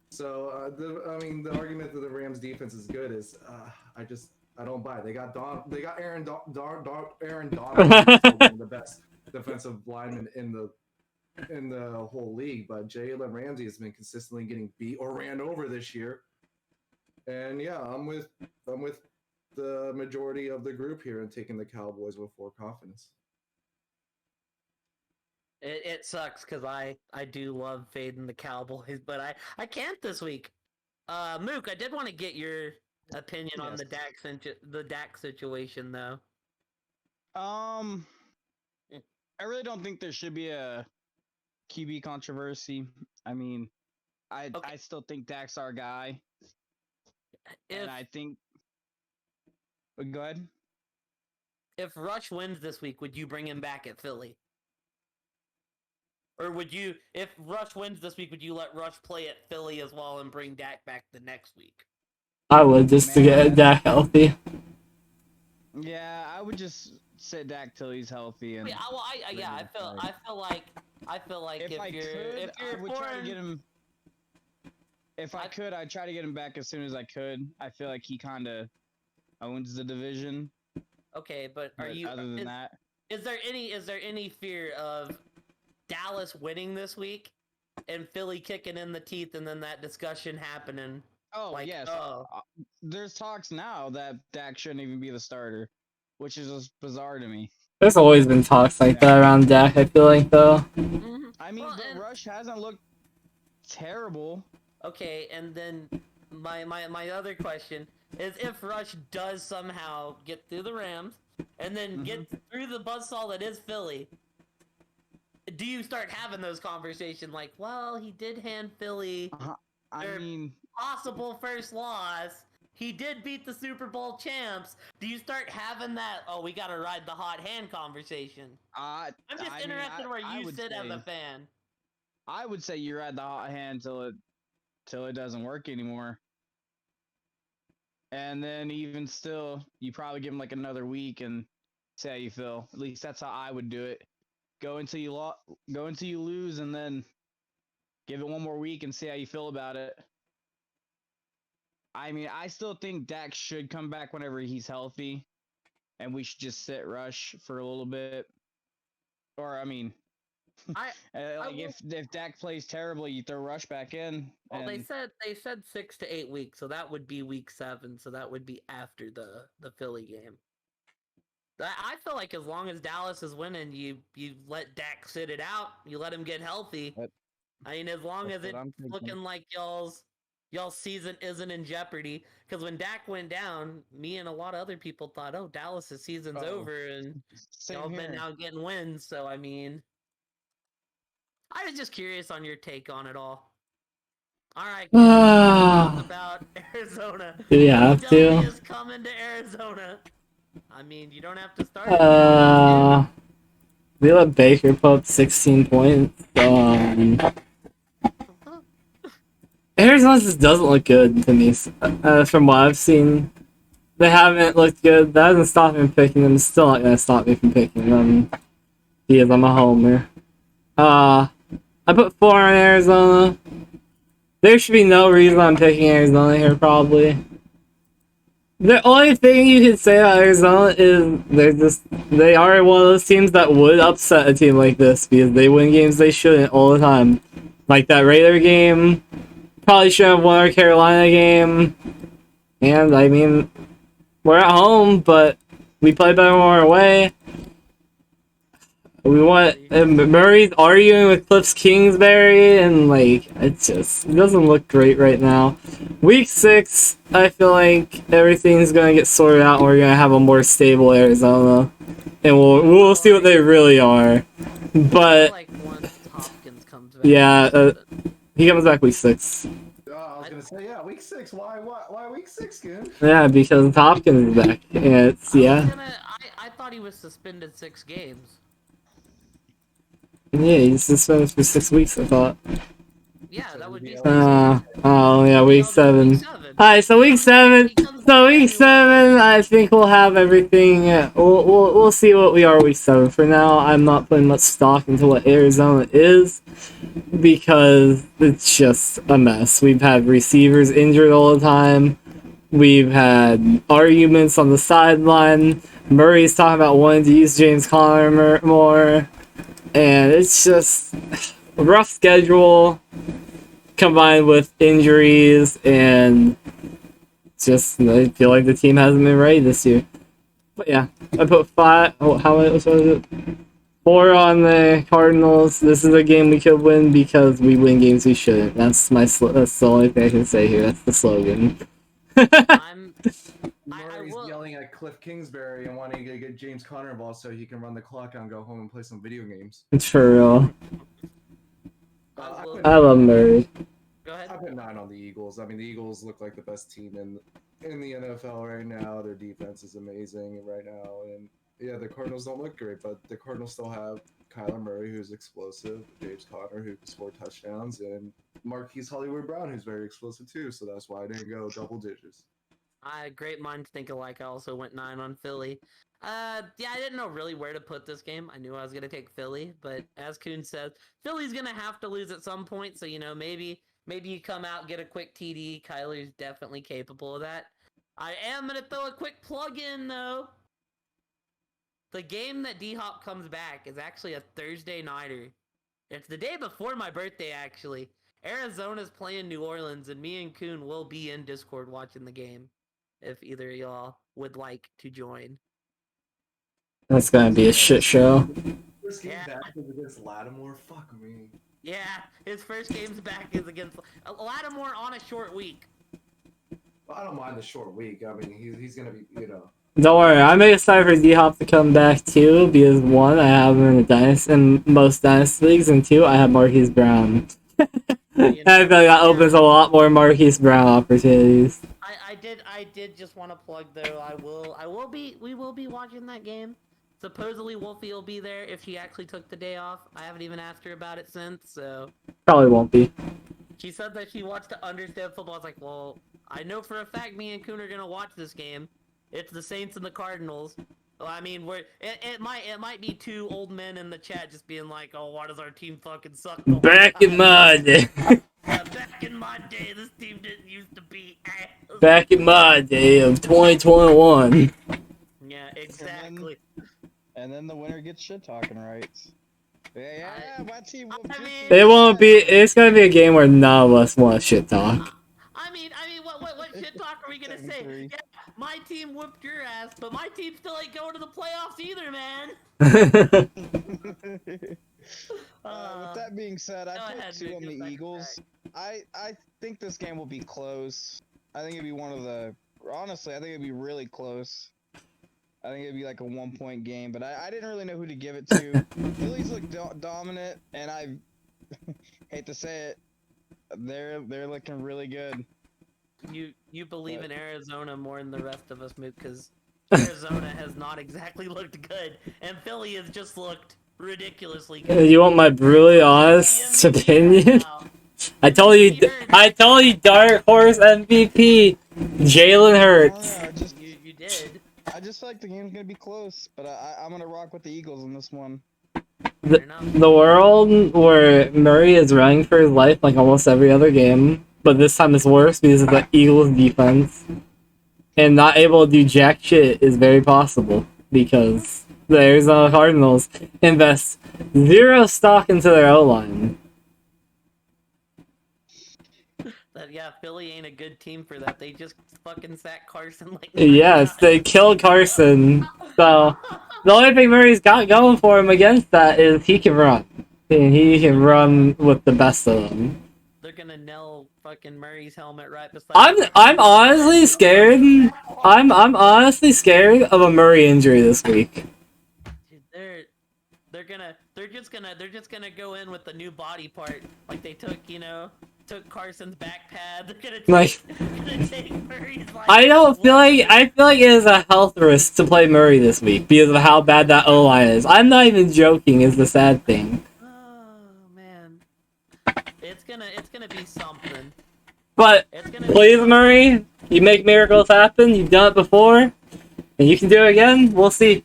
So the argument that the Rams defense is good is I don't buy it. They got Aaron Donald, one of the best defensive linemen in the whole league, but Jalen Ramsey has been consistently getting beat or ran over this year. And yeah, I'm with the majority of the group here and taking the Cowboys with 4 confidence. It sucks because I do love fading the Cowboys, but I can't this week. Mook, I did want to get your opinion on the Dak situation though. I really don't think there should be a QB controversy. I mean, I still think Dak's our guy, and I think. Go ahead. If Rush wins this week, would you bring him back at Philly? Or would you, if Rush wins this week, would you let Rush play at Philly as well and bring Dak back the next week? I would, just to get Dak healthy. Yeah, I would just sit Dak till he's healthy. And I feel like if you're would try to get him. If I could, I'd try to get him back as soon as I could. I feel like he kind of owns the division. Okay, but are you? Other than that, is there any fear of Dallas winning this week and Philly kicking in the teeth, and then that discussion happening? Oh yes, there's talks now that Dak shouldn't even be the starter, which is just bizarre to me. There's always been talks like that around Dak, I feel like, though. Mm-hmm. I mean, but Rush hasn't looked terrible. Okay, and then my other question is, if Rush does somehow get through the Rams and then get through the buzzsaw that is Philly, do you start having those conversations like, well, he did hand Philly their possible first loss. He did beat the Super Bowl champs. Do you start having that, oh, we gotta ride the hot hand conversation? I'm just interested where you sit as a fan. I would say you ride the hot hand till it doesn't work anymore. And then even still, you probably give him like another week and see how you feel. At least that's how I would do it. Go until you lose, and then give it one more week and see how you feel about it. I mean, I still think Dak should come back whenever he's healthy, and we should just sit Rush for a little bit. Or I mean, if Dak plays terribly, you throw Rush back in. Well, they said 6 to 8 weeks, so that would be week 7. So that would be after the Philly game. I feel like as long as Dallas is winning, you let Dak sit it out. You let him get healthy. I mean, as long as it's looking like y'all's season isn't in jeopardy. Because when Dak went down, me and a lot of other people thought, oh, Dallas' season's over, and y'all been out getting wins. So I mean, I was just curious on your take on it all. All right, Ah. talk about Arizona. Do we have W to? is coming to Arizona. I mean, you don't have to start it now. We let Baker put up 16 points. Arizona just doesn't look good to me. From what I've seen, they haven't looked good. That hasn't stopped me from picking them. It's still not gonna stop me from picking them because I'm a homer. I put 4 on Arizona. There should be no reason I'm picking Arizona here, probably. The only thing you can say about Arizona is they are one of those teams that would upset a team like this because they win games they shouldn't all the time. Like that Raider game, probably should have won our Carolina game. And I mean, we're at home, but we play better when we're away. We want Murray's arguing with Cliff Kingsbury, and like it doesn't look great right now. Week 6, I feel like everything's gonna get sorted out, and we're gonna have a more stable Arizona, and we'll see what they really are. But Like once Hopkins comes back. yeah, he comes back week 6. I was gonna say, yeah, week 6. Why week 6, Goon? Yeah, because Hopkins is back, and it's I thought he was suspended 6 games. yeah, he's suspended for 6 weeks. I thought. Yeah, that would be. Oh yeah, week 7. Week 7. Alright, so week 7. So week 7, I think we'll have everything. We'll see what we are week 7. For now, I'm not putting much stock into what Arizona is because it's just a mess. We've had receivers injured all the time. We've had arguments on the sideline. Murray's talking about wanting to use James Conner more. And it's just a rough schedule combined with injuries, and just I feel like the team hasn't been ready this year. But yeah, I put 5. Oh, how much was it? 4 on the Cardinals. This is a game we could win because we win games we shouldn't. That's the only thing I can say here. That's the slogan. Murray's will- yelling at Cliff Kingsbury and wanting to get James Conner involved so he can run the clock out and go home and play some video games. It's for real. will- I love Murray. Go ahead. I put 9 on the Eagles. I mean, the Eagles look like the best team in the NFL right now. Their defense is amazing right now, and yeah, the Cardinals don't look great, but the Cardinals still have Kyler Murray, who's explosive, James Conner, who can score touchdowns, and Marquise Hollywood Brown, who's very explosive too. So that's why I didn't go double digits. Great minds think alike. I also went 9 on Philly. Yeah, I didn't know really where to put this game. I knew I was gonna take Philly, but as Kuhn says, Philly's gonna have to lose at some point. So maybe you come out, get a quick TD. Kyler's definitely capable of that. I am gonna throw a quick plug in though. The game that D-Hop comes back is actually a Thursday nighter. It's the day before my birthday, actually. Arizona's playing New Orleans, and me and Kuhn will be in Discord watching the game. If either of y'all would like to join. That's gonna be a shit show. First game Yeah. back is against Lattimore. Fuck me. Yeah, his first game's back is against Lattimore on a short week. Well, I don't mind the short week. I mean, he's gonna be, Don't worry, I'm excited for D-Hop to come back too, because 1, I have him in most dynasty leagues, and 2, I have Marquise Brown. I feel like that opens a lot more Marquise Brown opportunities. I did just want to plug though. We will be watching that game. Supposedly Wolfie will be there if she actually took the day off. I haven't even asked her about it since, so. Probably won't be. She said that she wants to understand football. I was like, well, I know for a fact me and Kuhn are gonna watch this game. It's the Saints and the Cardinals. Well, I mean, it might be 2 old men in the chat just being like, oh, why does our team fucking suck? Back in my day. Yeah, back in my day, this team didn't used to be ass. Back in my day of 2021. Yeah, exactly. And then the winner gets shit talking rights. Yeah, my team will beat you. It won't be. It's gonna be a game where none of us want shit talk. I mean, what shit talk are we gonna say? Yeah, my team whooped your ass, but my team still ain't going to the playoffs either, man. With that being said, I put ahead, 2 Nick, on your the second Eagles. I think this game will be close. I think it'd be honestly, I think it'd be really close. I think it'd be like a 1-point game, but I didn't really know who to give it to. Phillies look dominant, and hate to say it, they're looking really good. You believe But- in Arizona more than the rest of us, Moot, because Arizona has not exactly looked good, and Philly has just looked ridiculously good. You want my brutally honest The MVP right opinion? now. I told you, MVP I told you, Dark Horse MVP, Jalen I Hurts. don't know, You did. I just feel like the game's gonna be close, but I'm gonna rock with the Eagles in this one. The, Fair enough. the world where Murray is running for his life like almost every other game, but this time it's worse because of the Eagles defense. And not able to do jack shit is very possible because the Arizona Cardinals invest zero stock into their O-line. That yeah, Philly ain't a good team for that. They just fucking sack Carson like. Yes, they killed Carson. So the only thing Murray's got going for him against that is he can run. And he can run with the best of them. They're gonna nail fucking Murray's helmet right beside. I'm honestly scared. I'm honestly scared of a Murray injury this week. Dude, they're just gonna go in with the new body part like they took Carson's back pad. They're gonna gonna take Murray's like. I feel like it is a health risk to play Murray this week because of how bad that O line is. I'm not even joking. Is the sad thing. Oh man, it's gonna be something. But It's gonna please, Murray, you make miracles happen. You've done it before, and you can do it again. We'll see.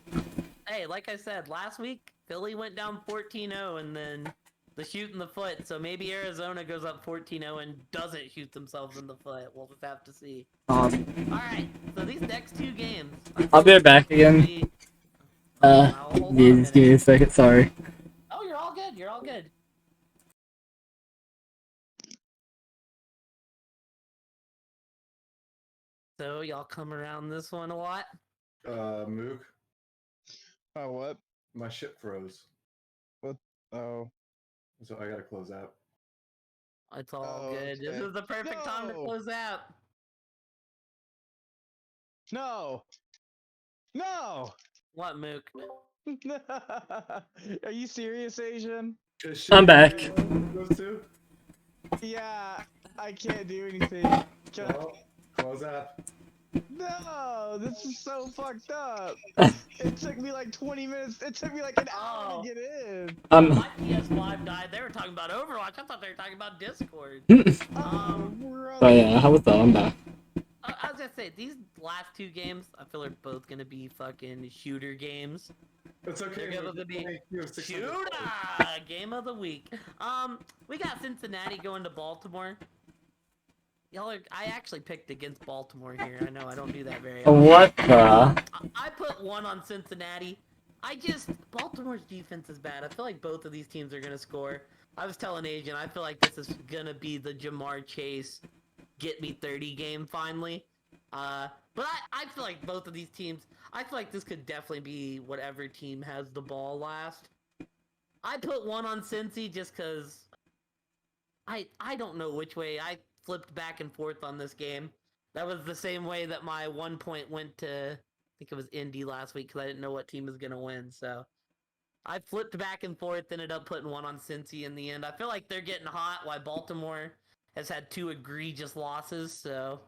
Hey, like I said last week, Philly went down 14-0 and then the shoot in the foot. So maybe Arizona goes up 14-0 and doesn't shoot themselves in the foot. We'll just have to see. All right. So these next two games. I'll be right back again. Hold on a Yeah, just give me a second. Sorry. Oh, you're all good. You're all good. So y'all come around this one a lot. Mook, Oh, what? my shit froze, Oh. so I gotta close out. It's all Oh, good. This okay. is the perfect time to No! close out. No! No! What, Mook? Are you serious, Asian? Is shit I'm back. Those two? Yeah, I can't do anything. Well, close out. No, this is so fucked up. It took me like 20 minutes. It took me like an hour Oh. to get in. My PS5 died. They were talking about Overwatch. I thought they were talking about Discord. Oh, brother. Oh yeah, how was that? I'm back. I was gonna say these last two games, I feel are both gonna be fucking shooter games. It's okay. They're Mook, gonna be thank you, 600 shooter game of the week. We got Cincinnati going to Baltimore. I actually picked against Baltimore here. I know I don't do that very often. What the? I put one on Cincinnati. Baltimore's defense is bad. I feel like both of these teams are gonna score. I was telling Agent, I feel like this is gonna be the Jamar Chase get me 30 game finally. But I feel like both of these teams, I feel like this could definitely be whatever team has the ball last. I put one on Cincy just because I don't know which way I flipped back and forth on this game. That was the same way that my 1 point went to, I think it was Indy last week because I didn't know what team was going to win. So I flipped back and forth, ended up putting one on Cincy in the end. I feel like they're getting hot while Baltimore has had two egregious losses. So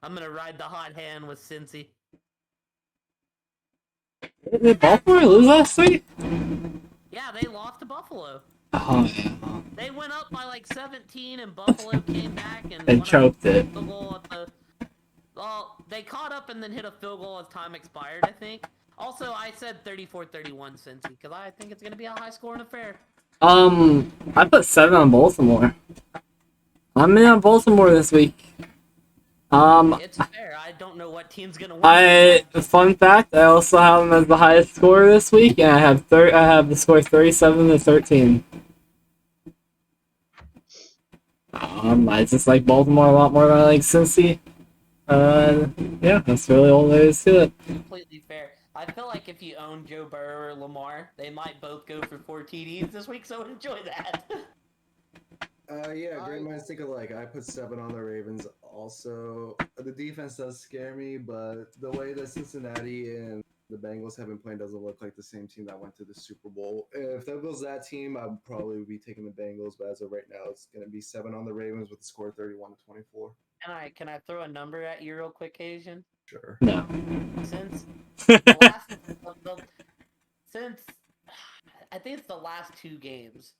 I'm going to ride the hot hand with Cincy. Did Baltimore lose last week? Yeah, they lost to Buffalo. Oh yeah. They went up by like 17, and Buffalo came back and And won a choked it. field goal at the. Well, they caught up and then hit a field goal as time expired, I think. Also, I said 34-31 Cincy because I think it's gonna be a high-scoring affair. I put 7 on Baltimore. I'm in on Baltimore this week. It's fair. I don't know what team's gonna win. Fun fact, I also have them as the highest scorer this week, and I have the score 37-13. I just like Baltimore a lot more than I like Cincy. Yeah, that's really all there is to it. Completely fair. I feel like if you own Joe Burrow or Lamar, they might both go for 4 TDs this week, so enjoy that. Yeah, great minds think alike. I put 7 on the Ravens. Also, the defense does scare me, but the way that Cincinnati and The Bengals have been playing doesn't look like the same team that went to the Super Bowl. If that was that team, I'd probably be taking the Bengals. But as of right now, it's going to be 7 on the Ravens with the score 31-24. Can I throw a number at you real quick, Asian? Sure. No. Since the last, since I think it's the last 2 games.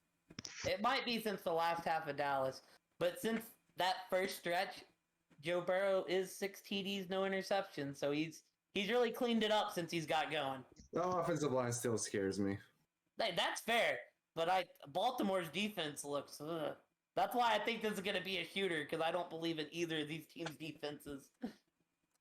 It might be since the last half of Dallas, but since that first stretch, Joe Burrow is 6 TDs, no interceptions. So he's really cleaned it up since he's got going. The offensive line still scares me. Hey, that's fair, but Baltimore's defense looks. Ugh. That's why I think this is going to be a shooter because I don't believe in either of these teams' defenses.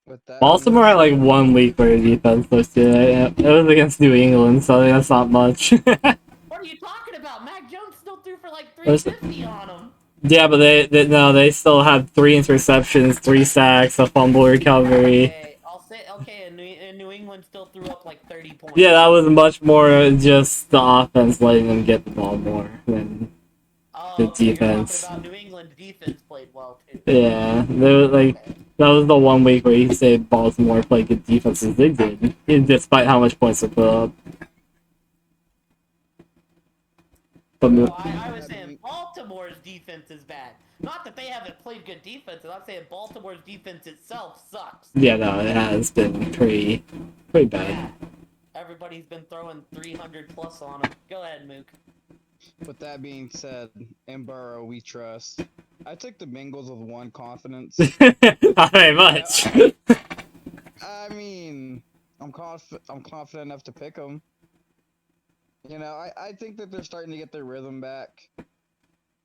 With that Baltimore had like 1 week where the defense was good. It was against New England, so I think that's not much. What are you talking about? Mac Jones still threw for like 350 on him. Yeah, but they still had 3 interceptions, 3 sacks, a fumble recovery. Okay, I'll say and New England still threw up like 30 points. Yeah, that was much more just the offense letting them get the ball more than the defense. You're talking about New England's defense played well too. Yeah, that was the 1 week where you say Baltimore played good defenses. They did, despite how much points they put up. But No, I was saying Baltimore's defense is bad. Not that they haven't played good defense. I'm saying Baltimore's defense itself sucks. yeah, no, it has been pretty bad. Yeah. Everybody's been throwing 300 plus on them. Go ahead, Mook. With that being said, in Burrow we trust. I took the Bengals with 1 confidence. Not very much. I mean, I'm confident enough to pick them. You know, I think that they're starting to get their rhythm back,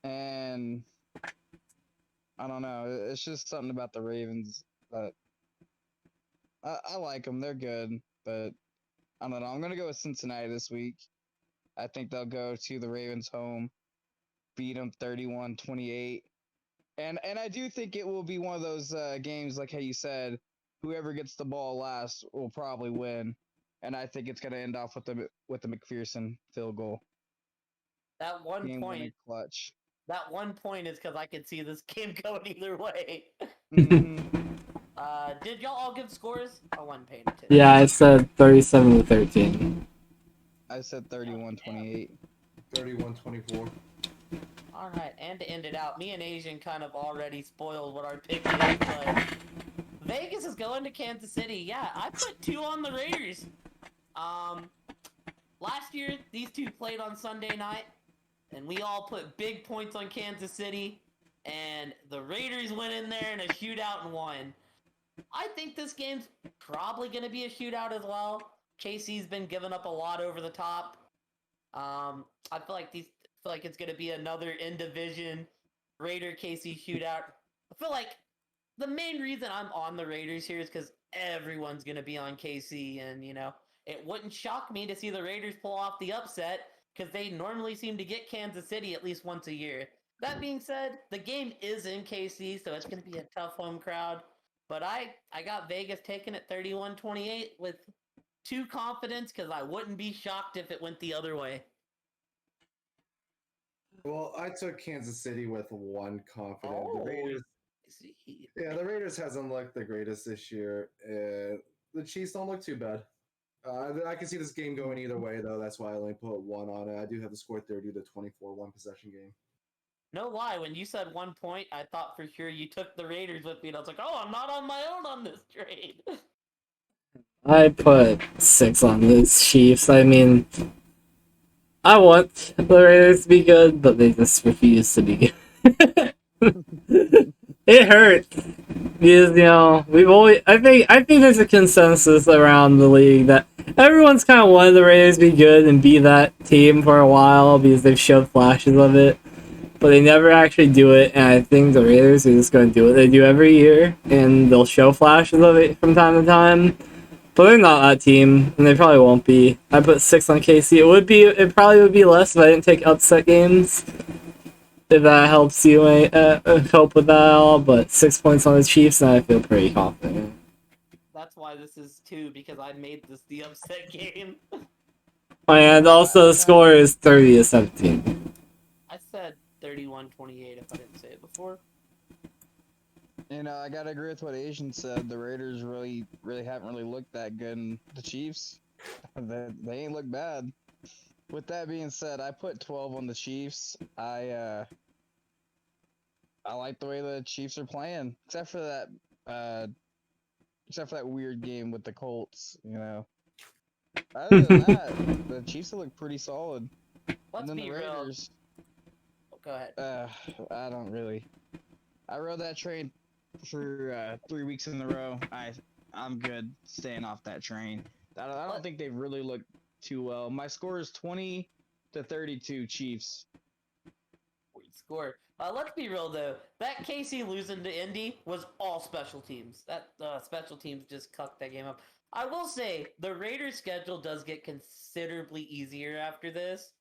and I don't know. It's just something about the Ravens that I like them. They're good, but I don't know. I'm gonna go with Cincinnati this week. I think they'll go to the Ravens home, beat them 31-28. And I do think it will be one of those games like how you said, whoever gets the ball last will probably win. And I think it's going to end off with the McPherson field goal. That 1 Game winning point. clutch. That 1 point is because I could see this game going either way. Mhm. Did y'all all give scores? I wasn't paying attention. Yeah, I said 37-13. I said 31-28. 31-24. All right, and to end it out, me and Asian kind of already spoiled what our pick is, but Vegas is going to Kansas City. Yeah, I put 2 on the Raiders. Last year, these two played on Sunday night, and we all put big points on Kansas City, and the Raiders went in there in a shootout and won. I think this game's probably going to be a shootout as well. KC's been giving up a lot over the top. I feel like it's going to be another in-division Raider KC shootout. I feel like the main reason I'm on the Raiders here is because everyone's going to be on KC, and, you know, it wouldn't shock me to see the Raiders pull off the upset because they normally seem to get Kansas City at least once a year. That being said, the game is in KC, so it's going to be a tough home crowd. But I got Vegas taking it 31-28 with 2 confidence because I wouldn't be shocked if it went the other way. Well, I took Kansas City with 1 confident. Oh, The Raiders, see. yeah, the Raiders hasn't looked the greatest this year. The Chiefs don't look too bad. I can see this game going either way, though. That's why I only put 1 on it. I do have the score 30-24, 1 possession game. No lie, when you said 1 point, I thought for sure you took the Raiders with me, and I was like, oh, I'm not on my own on this trade. I put 6 on the Chiefs. I mean, I want the Raiders to be good, but they just refuse to be good. It hurts because, you know, I think there's a consensus around the league that everyone's kind of wanted the Raiders to be good and be that team for a while because they've showed flashes of it, but they never actually do it. And I think the Raiders are just going to do what they do every year, and they'll show flashes of it from time to time. But they're not that team, and they probably won't be. I put 6 on KC. It probably would be less if I didn't take upset games. If that helps you help with that at all, but 6 points on the Chiefs, and I feel pretty confident. That's why this is 2, because I made this the upset game. And also the score is 30-17. I said 31-28 if I didn't say it before. You know, I gotta agree with what Asian said. The Raiders really haven't really looked that good, and the Chiefs, they ain't look bad. With that being said, I put 12 on the Chiefs. I like the way the Chiefs are playing, uh, except for that weird game with the Colts. You know, other than that, the Chiefs look pretty solid. Let's And then the be real. Raiders, Oh, go ahead. I don't really. I rode that train for 3 weeks in a row. I'm good staying off that train. I don't think they've really looked too well. My score is 20-32 Chiefs. Score. Let's be real though. That KC losing to Indy was all special teams. That special teams just cucked that game up. I will say the Raiders' schedule does get considerably easier after this.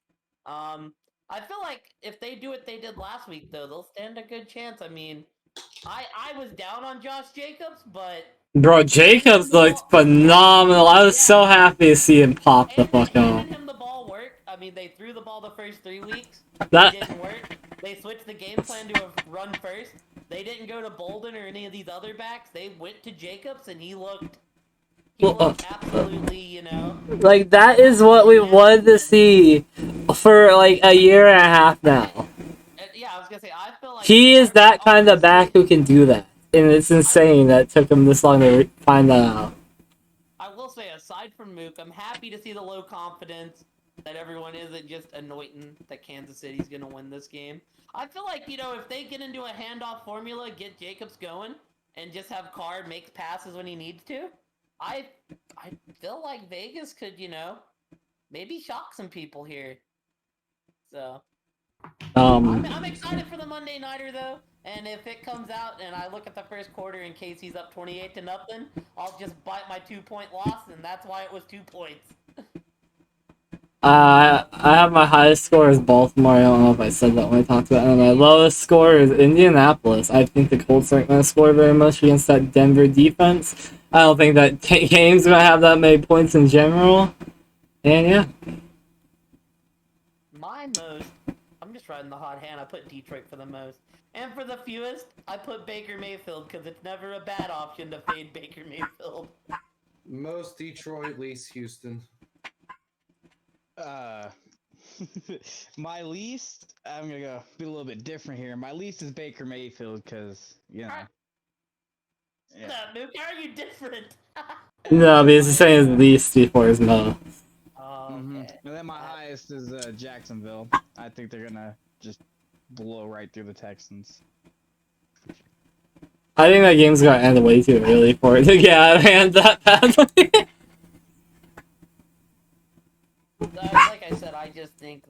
I feel like if they do what they did last week, though, they'll stand a good chance. I mean, I was down on Josh Jacobs, but Bro, Jacobs looked phenomenal. I was so happy to see him pop the fuck off. handing him the ball work. I mean, they threw the ball the first 3 weeks. That It didn't work. They switched the game plan to a run first. They didn't go to Bolden or any of these other backs. They went to Jacobs, and he looked absolutely, you know. like that is what we wanted to see for like a year and a half now. Yeah, I was gonna say I feel like He is that kind of back who can do that, and it's insane that it took him this long to find that out. I will say, aside from Mook, I'm happy to see the low confidence that everyone isn't just anointing that Kansas City's going to win this game. I feel like, you know, if they get into a handoff formula, get Jacobs going, and just have Carr make passes when he needs to, I feel like Vegas could, you know, maybe shock some people here. So, I'm excited for the Monday Nighter, though. And if it comes out and I look at the first quarter in case he's up 28-0, I'll just bite my 2-point loss, and that's why it was 2 points. I have my highest score as Baltimore. I don't know if I said that when I talked about it. And my lowest score is Indianapolis. I think the Colts aren't going to score very much against that Denver defense. I don't think that game's going to have that many points in general. And yeah. My most, I'm just riding the hot hand. I put Detroit for the most. And for the fewest, I put Baker Mayfield because it's never a bad option to fade Baker Mayfield. Most Detroit, least Houston. My least, I'm gonna go be a little bit different here. My least is Baker Mayfield because you know. Yeah. No, Mook, how are you different? No, but it's the same as least before his most. Oh, okay. And then my highest is Jacksonville. I think they're gonna just blow right through the Texans. I think that game's going to end way too early for it to get out of hand that badly. Like I said, I just think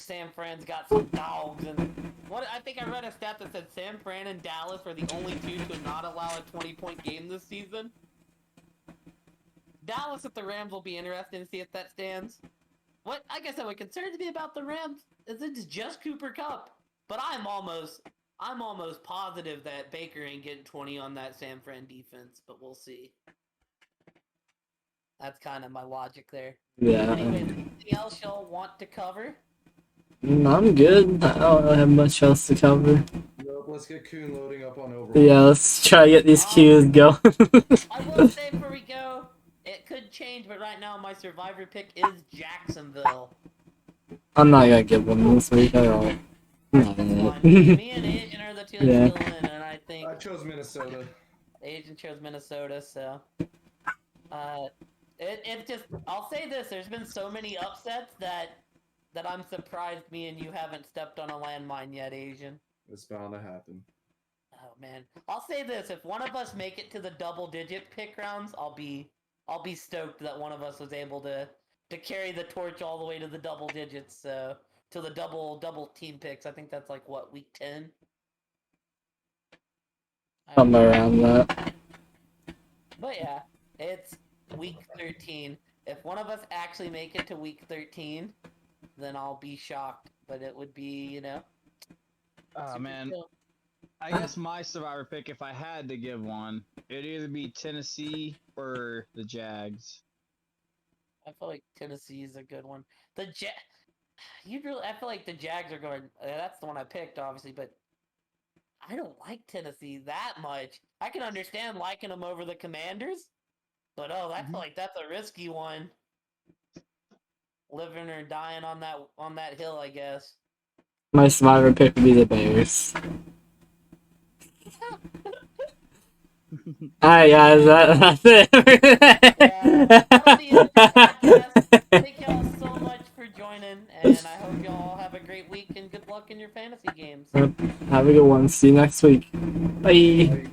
San Fran's got some dogs, and I think I read a stat that said San Fran and Dallas are the only two to not allow a 20-point game this season. Dallas at the Rams will be interesting to see if that stands. What I guess that what concerns me about the Rams is it's just Cooper Kupp, but I'm almost positive that Baker ain't getting 20 on that San Fran defense, but we'll see. That's kind of my logic there. Yeah. Anyways, anything else y'all want to cover? I'm good. I don't really have much else to cover. Nope, let's get Kuhn loading up on Overwatch. Yeah, let's try to get these queues going. I will say before we go, it could change, but right now my survivor pick is Jacksonville. I'm not gonna get one this week at all. Me and Asian are the two Yeah. still in, and I think I chose Minnesota. Asian chose Minnesota, so it just I'll say this: there's been so many upsets that I'm surprised me and you haven't stepped on a landmine yet, Asian. It's bound to happen. Oh man, I'll say this: if one of us make it to the double-digit pick rounds, I'll be stoked that one of us was able to carry the torch all the way to the double digits. So to the double team picks. I think that's like what, week 10? Somewhere around that. But yeah, it's week 13. If one of us actually make it to week 13, then I'll be shocked. But it would be, you know. Oh man. Chill. I guess my survivor pick, if I had to give one, it'd either be Tennessee or the Jags. I feel like Tennessee is a good one. I feel like the Jags are going. That's the one I picked, obviously, but I don't like Tennessee that much. I can understand liking them over the Commanders, but that's a risky one. Living or dying on that hill, I guess. My survivor pick would be the Bears. Alright, guys, that's it. Yeah, that'll be it for the podcast. Thank y'all so much for joining, and I hope y'all have a great week and good luck in your fantasy games. Have a good one. See you next week. Bye. Like,